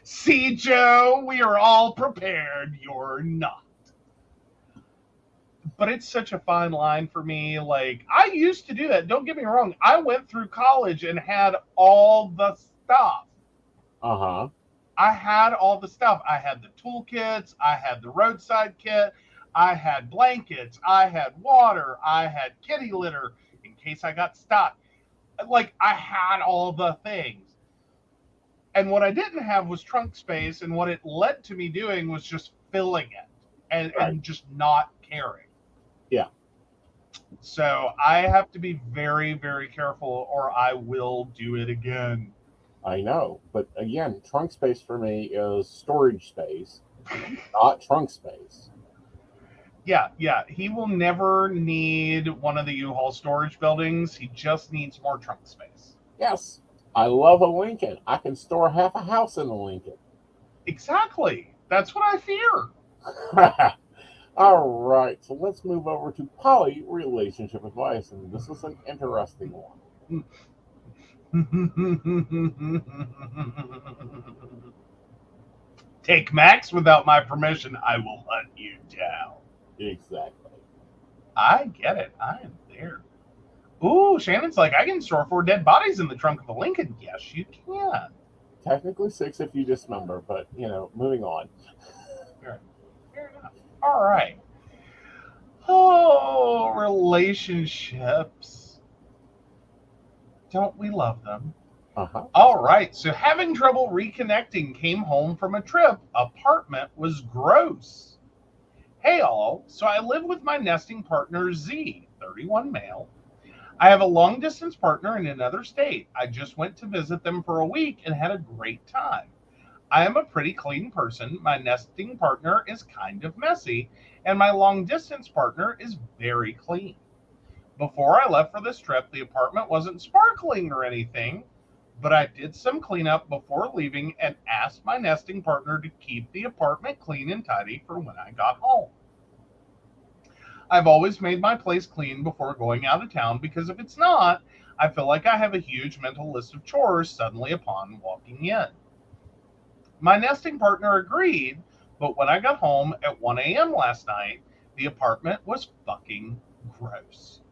See, Joe, we are all prepared. You're not. But it's such a fine line for me. Like, I used to do that. Don't get me wrong. I went through college and had all the stuff. Uh-huh. I had all the stuff. I had the toolkits. I had the roadside kit. I had blankets. I had water. I had kitty litter in case I got stuck. Like, I had all the things. And what I didn't have was trunk space. And what it led to me doing was just filling it and just not caring. Yeah. So I have to be very, very careful or I will do it again. I know. But again, trunk space for me is storage space, not trunk space. Yeah. He will never need one of the U-Haul storage buildings. He just needs more trunk space. Yes. I love a Lincoln. I can store half a house in a Lincoln. Exactly. That's what I fear. All right. So let's move over to poly relationship advice. And this is an interesting one. Take Max without my permission. I will hunt you down. Exactly. I get it. I am there. Ooh, Shannon's like, I can store 4 dead bodies in the trunk of a Lincoln. Yes, you can. Technically 6 if you dismember, but, moving on. Fair enough. All right. Oh, relationships. Don't we love them? Uh-huh. All right. So having trouble reconnecting, came home from a trip. Apartment was gross. Hey, all. So I live with my nesting partner, Z, 31 male. I have a long distance partner in another state. I just went to visit them for a week and had a great time. I am a pretty clean person. My nesting partner is kind of messy, and my long distance partner is very clean. Before I left for this trip, the apartment wasn't sparkling or anything, but I did some cleanup before leaving and asked my nesting partner to keep the apartment clean and tidy for when I got home. I've always made my place clean before going out of town because if it's not, I feel like I have a huge mental list of chores suddenly upon walking in. My nesting partner agreed, but when I got home at 1 a.m. last night, the apartment was fucking gross.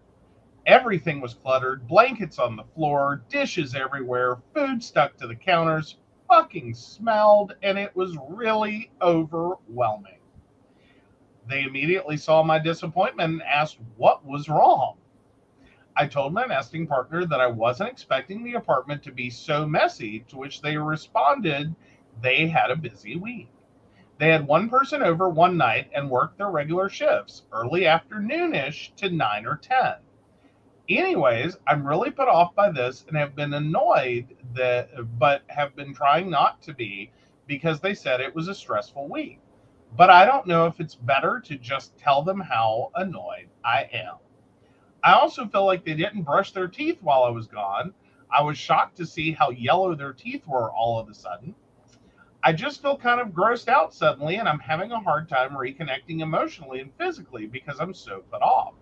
Everything was cluttered, blankets on the floor, dishes everywhere, food stuck to the counters, fucking smelled, and it was really overwhelming. They immediately saw my disappointment and asked what was wrong. I told my nesting partner that I wasn't expecting the apartment to be so messy, to which they responded they had a busy week. They had one person over one night and worked their regular shifts, early afternoonish to 9 or 10. Anyways, I'm really put off by this and have been annoyed but have been trying not to be because they said it was a stressful week. But I don't know if it's better to just tell them how annoyed I am. I also feel like they didn't brush their teeth while I was gone. I was shocked to see how yellow their teeth were all of a sudden. I just feel kind of grossed out suddenly, and I'm having a hard time reconnecting emotionally and physically because I'm so put off.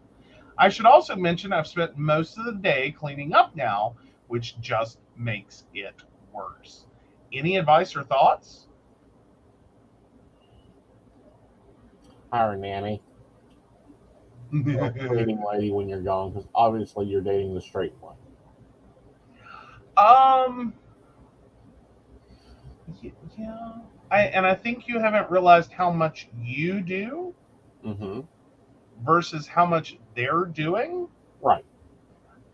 I should also mention I've spent most of the day cleaning up now, which just makes it worse. Any advice or thoughts? hire a nanny or a cleaning lady when you're gone, because obviously you're dating the straight one. Yeah. I think you haven't realized how much you do Mm-hmm. versus how much they're doing. Right.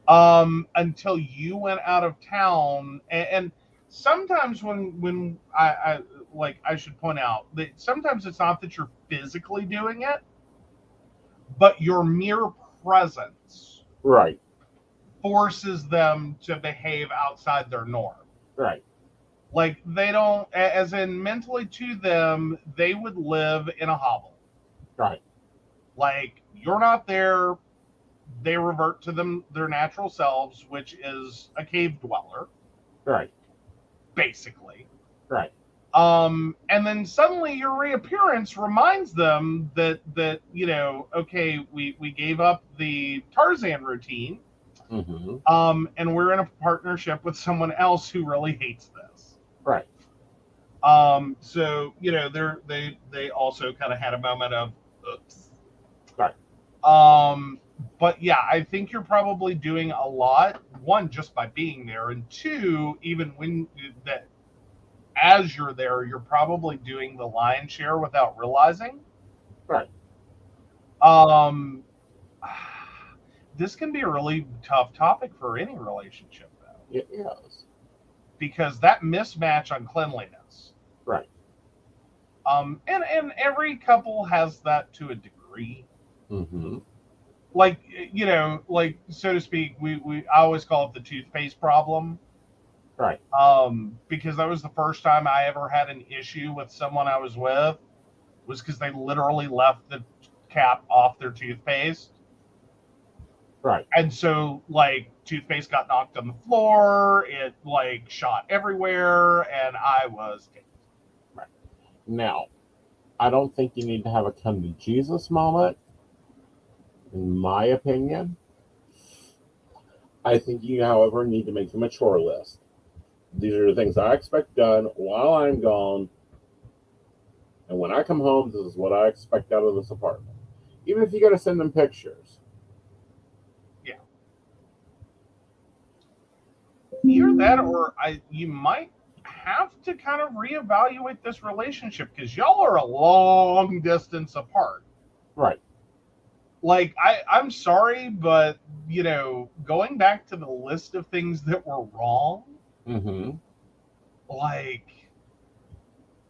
Until you went out of town, and sometimes when I like, I should point out that sometimes it's not that you're physically doing it, but your mere presence Right. forces them to behave outside their norm. Right. Like, they don't, as in mentally to them, they would live in a hovel. Right. Like, you're not there, they revert to their natural selves, which is a cave dweller, Right. basically. Right. And then suddenly your reappearance reminds them that okay, we gave up the Tarzan routine, Mm-hmm. and we're in a partnership with someone else who really hates this. Right. So they also kind of had a moment of oops. Right. But yeah, I think you're probably doing a lot. One, just by being there, and two, even when that as you're there, you're probably doing the lion's share without realizing. Right. This can be a really tough topic for any relationship, though. It is. Because that mismatch on cleanliness. Right. And every couple has that to a degree. Mm-hmm. Like, like, so to speak, I always call it the toothpaste problem. Right. Because that was the first time I ever had an issue with someone I was with, was because they literally left the cap off their toothpaste. Right. And so, like, toothpaste got knocked on the floor, it, like, shot everywhere, and I was ticked. Right. Now, I don't think you need to have a come to Jesus moment, in my opinion. I think you, however, need to make a mature list. These are the things I expect done while I'm gone. And when I come home, this is what I expect out of this apartment. Even if you got to send them pictures. Yeah. Either that, or you might have to kind of reevaluate this relationship, because y'all are a long distance apart. Right. Like, I'm sorry, but, going back to the list of things that were wrong, Mm-hmm. like,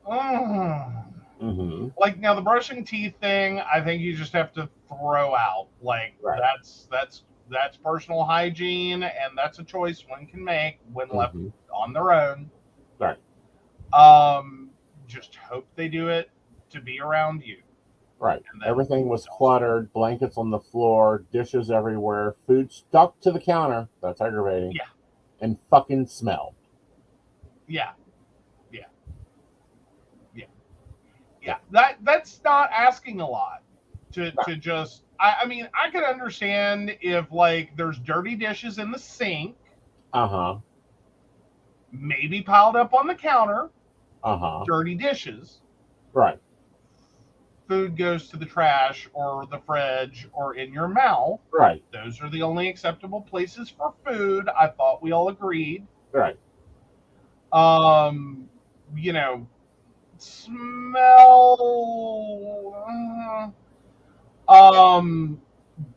Mm-hmm. like, now the brushing teeth thing, I think you just have to throw out. Like, right. that's personal hygiene, and that's a choice one can make when left Mm-hmm. on their own. Right. Just hope they do it to be around you. Right. Everything was cluttered, blankets on the floor, dishes everywhere, food stuck to the counter. That's aggravating. Yeah. And fucking smelled. Yeah. That's not asking a lot to just. I mean, I could understand if, like, there's dirty dishes in the sink. Uh-huh. Maybe piled up on the counter. Uh-huh. Dirty dishes. Right. Food goes to the trash or the fridge or in your mouth. Right. Those are the only acceptable places for food. I thought we all agreed. Right. Smell.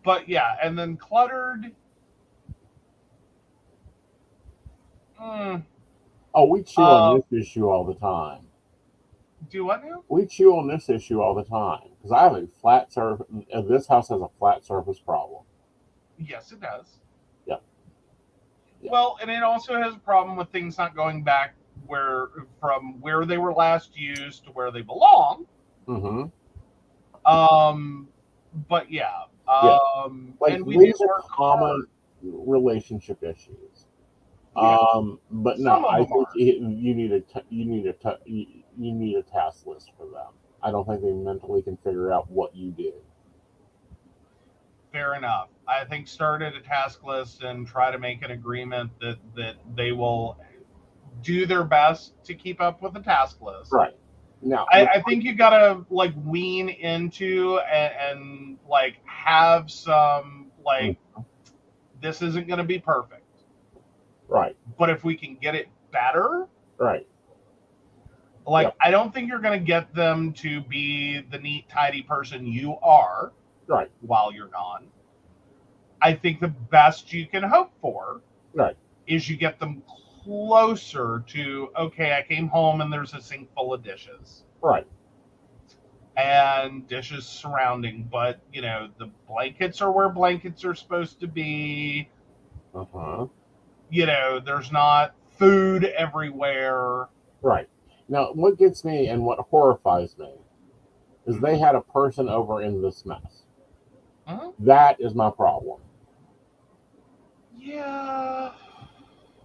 But yeah, and then cluttered. Oh, we chew on this issue all the time. Do what now? We chew on this issue all the time because I have a flat surface. This house has a flat surface problem. Yes, it does. Yeah. Well, and it also has a problem with things not going back from where they were last used to where they belong. Mm-hmm. But yeah. Like, and we these do are common relationship issues. Yeah. But no, I think you need a task list for them. I don't think they mentally can figure out what you did. Fair enough. I think start at a task list and try to make an agreement that they will do their best to keep up with the task list. Right. Now, I think you gotta like wean into and like have some like this isn't gonna be perfect. right, But if we can get it better, right, like Yep. I don't think you're gonna get them to be the neat, tidy person you are right, while you're gone. I think the best you can hope for right, is you get them closer to, okay, I came home and there's a sink full of dishes right, and dishes surrounding, but you know, the blankets are where blankets are supposed to be. uh-huh, You know, there's not food everywhere. right. Now, what gets me and what horrifies me is they had a person over in this mess. Mhm. That is my problem. Yeah.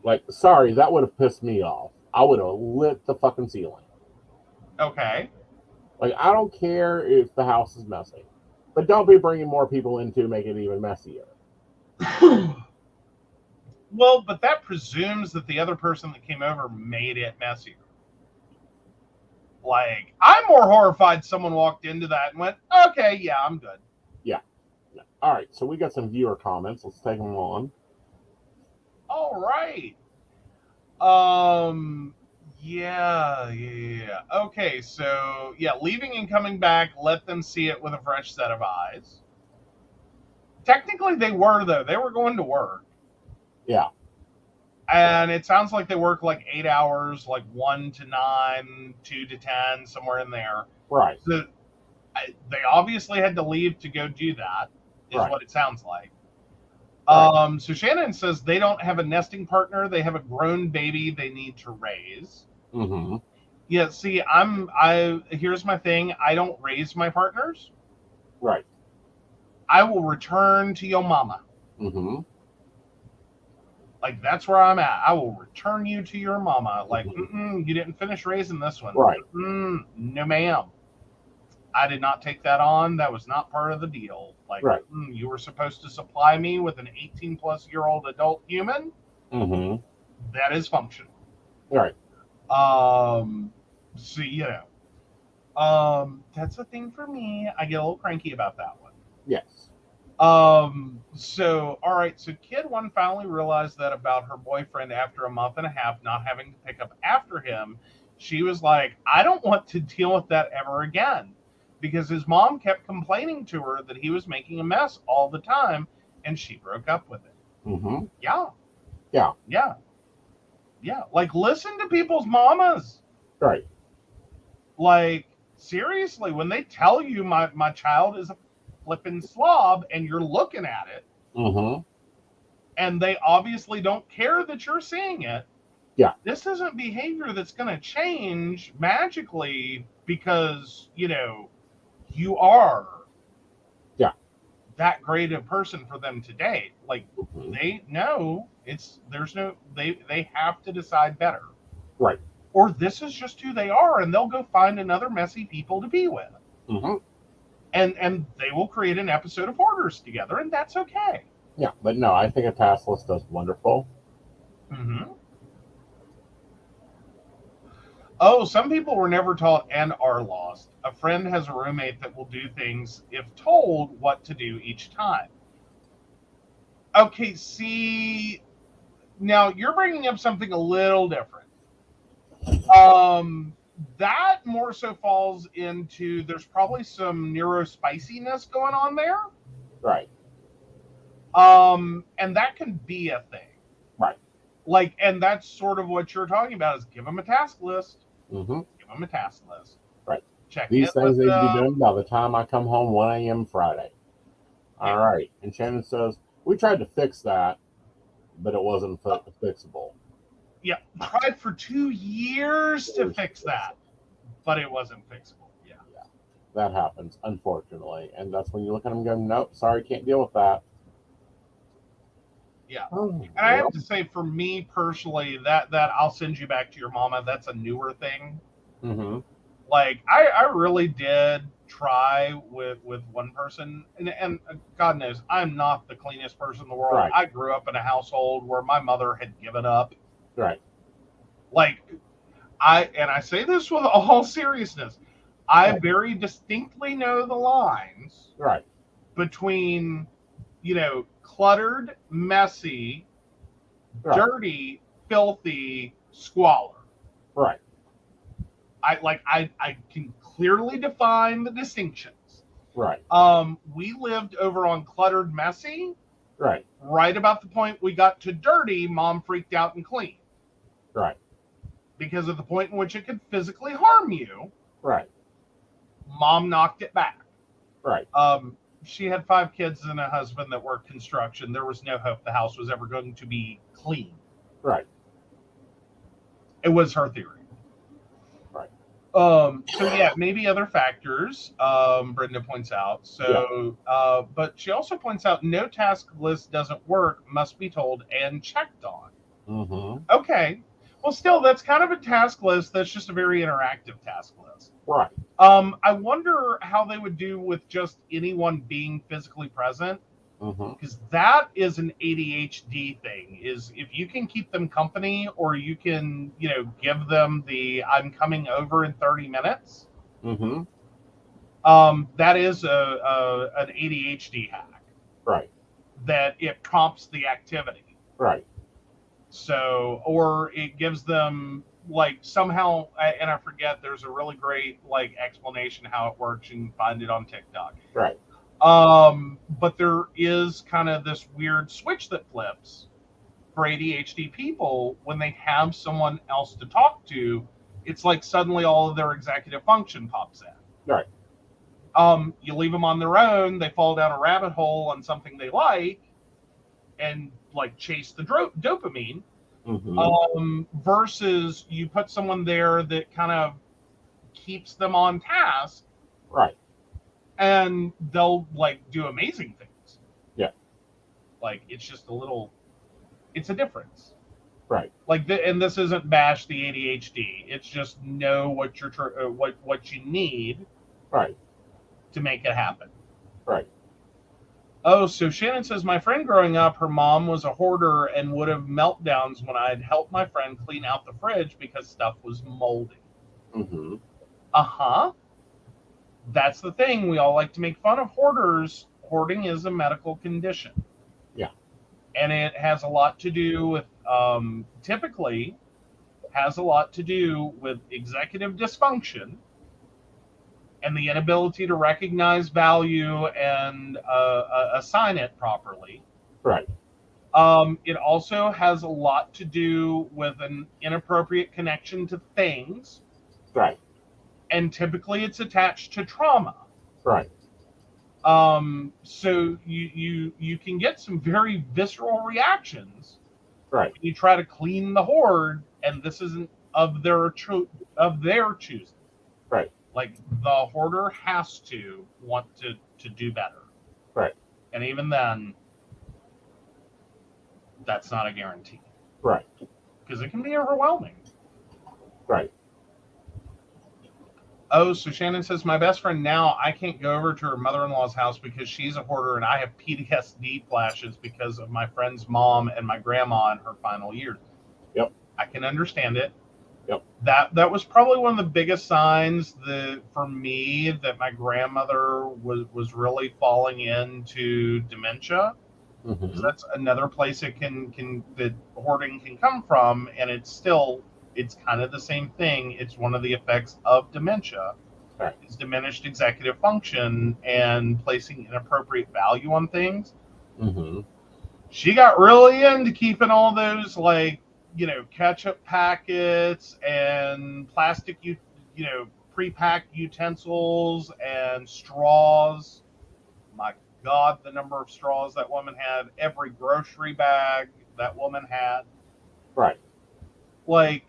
Like, sorry, that would have pissed me off. I would have lit the fucking ceiling. Okay. Like, I don't care if the house is messy, but don't be bringing more people in to make it even messier. Well, but that presumes that the other person that came over made it messier. Like, I'm more horrified someone walked into that and went, okay, yeah, I'm good. Yeah. All right, so we got some viewer comments. Let's take them on. All right. Yeah. Okay, so yeah, leaving and coming back, let them see it with a fresh set of eyes. Technically, they were, though. They were going to work. Yeah. And it sounds like they work like 8 hours, like 1 to 9, 2 to 10, somewhere in there. Right. So they obviously had to leave to go do that, is Right. what it sounds like. Right. So Shannon says they don't have a nesting partner. They have a grown baby they need to raise. Mm-hmm. Yeah, see, here's my thing. I don't raise my partners. Right. I will return to your mama. Mm-hmm. Like, that's where I'm at. I will return you to your mama. Like, you didn't finish raising this one. Right. No, ma'am. I did not take that on. That was not part of the deal. Like, Right. You were supposed to supply me with an 18-plus-year-old adult human. Mm-hmm. That is functional. Right. So, you know, that's a thing for me. I get a little cranky about that one. Yes. So, all right. So kid one finally realized that about her boyfriend after a month and a half not having to pick up after him. She was like, I don't want to deal with that ever again, because his mom kept complaining to her that he was making a mess all the time, and she broke up with it. Mm-hmm. Yeah. Yeah. Yeah. Yeah. Like, listen to people's mamas. Right. Like, seriously, when they tell you my child is a flipping slob and you're looking at it, Mm-hmm. and they obviously don't care that you're seeing it. Yeah. This isn't behavior that's going to change magically because, you know, you are that great a person for them to date. Like, they know they have to decide better. Right. Or this is just who they are, and they'll go find another messy people to be with. Mm-hmm. And they will create an episode of Hoarders together, and that's okay. Yeah, but no, I think a task list does wonderful. Mm-hmm. Oh, some people were never taught and are lost. A friend has a roommate that will do things if told what to do each time. Okay, see, now you're bringing up something a little different. That more so falls into there's probably some neurospiciness going on there. Right. And that can be a thing. Right. Like, and that's sort of what you're talking about is give them a task list. Mm-hmm. Give them a task list. Right. Check These it things with, need to be done by the time I come home 1 a.m. Friday. Yeah. All right. And Shannon says, we tried to fix that, but it wasn't fixable. Yeah, tried for 2 years to fix that, but it wasn't fixable. Yeah. That happens, unfortunately. And that's when you look at them and go, nope, sorry, can't deal with that. Yeah. Oh, And I have to say, for me personally, that I'll send you back to your mama, that's a newer thing. Mm-hmm. Like, I really did try with one person, and God knows, I'm not the cleanest person in the world. Right. I grew up in a household where my mother had given up. Right. Like, I say this with all seriousness, I Right. very distinctly know the lines Right. between, cluttered, messy, Right. dirty, filthy, squalor. Right. I can clearly define the distinctions. Right. We lived over on cluttered, messy. Right. Right about the point we got to dirty, Mom freaked out and cleaned. Right. Because of the point in which it could physically harm you, Right. Mom knocked it back. Right. She had 5 kids and a husband that worked construction. There was no hope the house was ever going to be clean. Right. It was her theory. Right. So yeah, maybe other factors, Brenda points out. So, but she also points out no task list doesn't work, must be told and checked on. Mm-hmm. Okay. Well, still, that's kind of a task list that's just a very interactive task list. Right. I wonder how they would do with just anyone being physically present, because that is an ADHD thing. Is if you can keep them company, or you can, give them the "I'm coming over in 30 minutes." Mm-hmm. That is an ADHD hack. Right. That it prompts the activity. Right. So, or it gives them like somehow, and I forget, there's a really great like explanation how it works. You can find it on TikTok. Right. But there is kind of this weird switch that flips for ADHD people when they have someone else to talk to. It's like suddenly all of their executive function pops in. Right. You leave them on their own, they fall down a rabbit hole on something they like, and like chase the dopamine. Versus you put someone there that kind of keeps them on task. Right. And they'll like do amazing things. Yeah. Like it's a difference. Right. Like and this isn't bash the ADHD. It's just know what you're what you need. Right. To make it happen. Right. Oh, so Shannon says, my friend growing up, her mom was a hoarder and would have meltdowns when I'd help my friend clean out the fridge because stuff was moldy. Mm-hmm. That's the thing. We all like to make fun of hoarders. Hoarding is a medical condition. Yeah. And it has a lot to do with, typically, has a lot to do with executive dysfunction and the inability to recognize value and assign it properly. Right. It also has a lot to do with an inappropriate connection to things. Right. And typically it's attached to trauma. Right. So you can get some very visceral reactions. Right. You try to clean the hoard, and this isn't of their choosing. Right. Like the hoarder has to want to do better. Right. And even then, that's not a guarantee. Right. Because it can be overwhelming. Right. Oh, so Shannon says, my best friend now, I can't go over to her mother-in-law's house because she's a hoarder and I have PTSD flashes because of my friend's mom and my grandma in her final years. Yep. I can understand it. Yep. That was probably one of the biggest signs for me that my grandmother was really falling into dementia. Mm-hmm. That's another place it can that hoarding can come from, and it's kind of the same thing. It's one of the effects of dementia. Right. It's diminished executive function and placing inappropriate value on things. Mm-hmm. She got really into keeping all those ketchup packets and plastic, pre-packed utensils and straws. My God, the number of straws that woman had. Every grocery bag that woman had. Right. Like,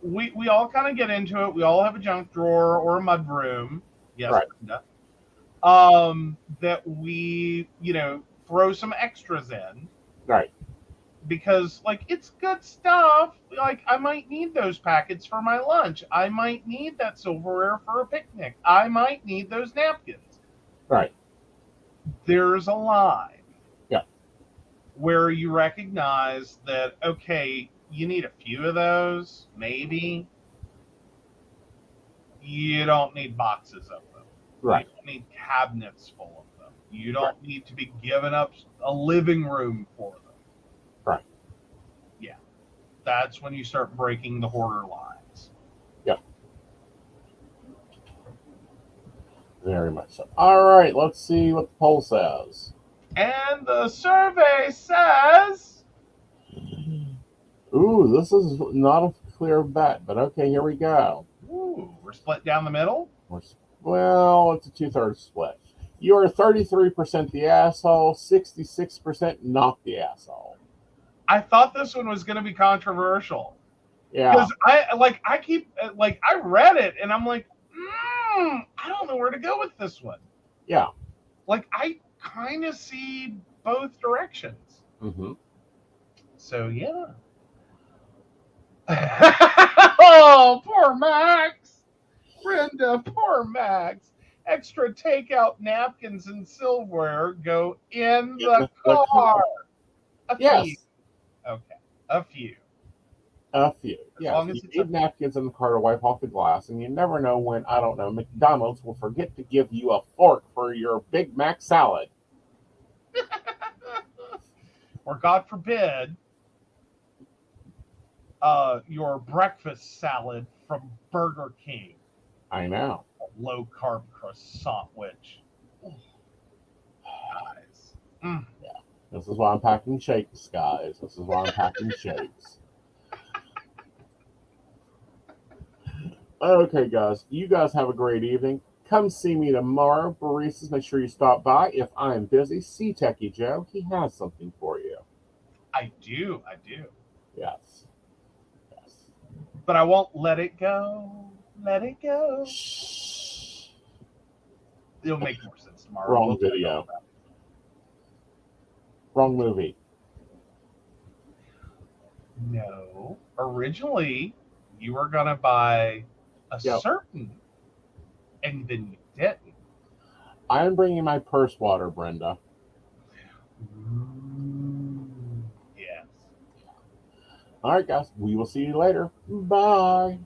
we all kind of get into it. We all have a junk drawer or a mud room. Yes, right. Brenda. That we, throw some extras in. Right. Because, it's good stuff. I might need those packets for my lunch. I might need that silverware for a picnic. I might need those napkins. Right. There's a line. Yeah. Where you recognize that, okay, you need a few of those, maybe. You don't need boxes of them. Right. You don't need cabinets full of them. You don't need to be giving up a living room for them. Right. Yeah. That's when you start breaking the hoarder lines. Yep. Very much so. All right, let's see what the poll says. And the survey says, Ooh, this is not a clear bet, but okay, here we go. ooh, we're split down the middle. Well, it's a 2/3 split. You are 33% the asshole, 66% not the asshole. I thought this one was going to be controversial. Yeah. Because I read it and I'm like, I don't know where to go with this one. Yeah. Like, I kind of see both directions. Mm-hmm. So, yeah. Oh, poor Max. Brenda, poor Max. Extra takeout napkins and silverware go in the car. Yes. Few. Okay. A few. A few. Yes. long as You it's need napkins in the car to wipe off the glass, and you never know when, I don't know, McDonald's will forget to give you a fork for your Big Mac salad. Or, God forbid, your breakfast salad from Burger King. I know. A low-carb croissant, which... guys. Yeah. This is why I'm packing shakes, guys. This is why I'm packing shakes. Okay, guys. You guys have a great evening. Come see me tomorrow. Baristas, make sure you stop by. If I'm busy, see Techie Joe. He has something for you. I do. Yes. Yes. But I won't let it go. Let it go. Shh. It'll make more sense tomorrow. Wrong We'll talk video. about it. Wrong movie. No. Originally, you were going to buy a certain, and then you didn't. I am bringing my purse water, Brenda. Yes. All right, guys. We will see you later. Bye.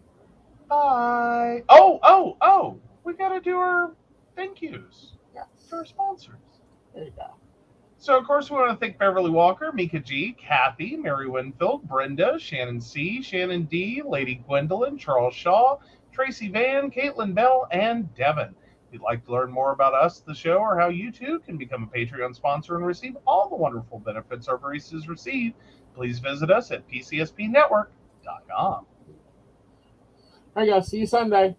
Bye. Oh. We got to do our thank yous Yes. to our sponsors. There you go. So, of course, we want to thank Beverly Walker, Mika G, Kathy, Mary Winfield, Brenda, Shannon C, Shannon D, Lady Gwendolyn, Charles Shaw, Tracy Van, Caitlin Bell, and Devin. If you'd like to learn more about us, the show, or how you too can become a Patreon sponsor and receive all the wonderful benefits our baristas receive, please visit us at pcspnetwork.com. All right, guys. See you Sunday.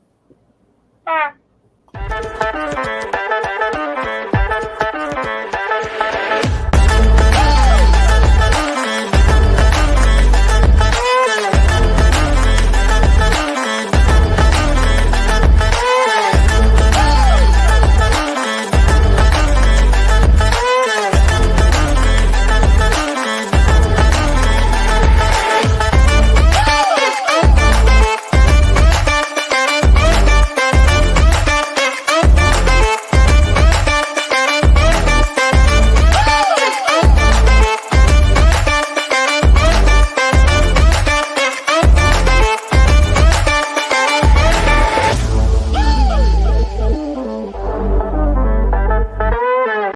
Bye.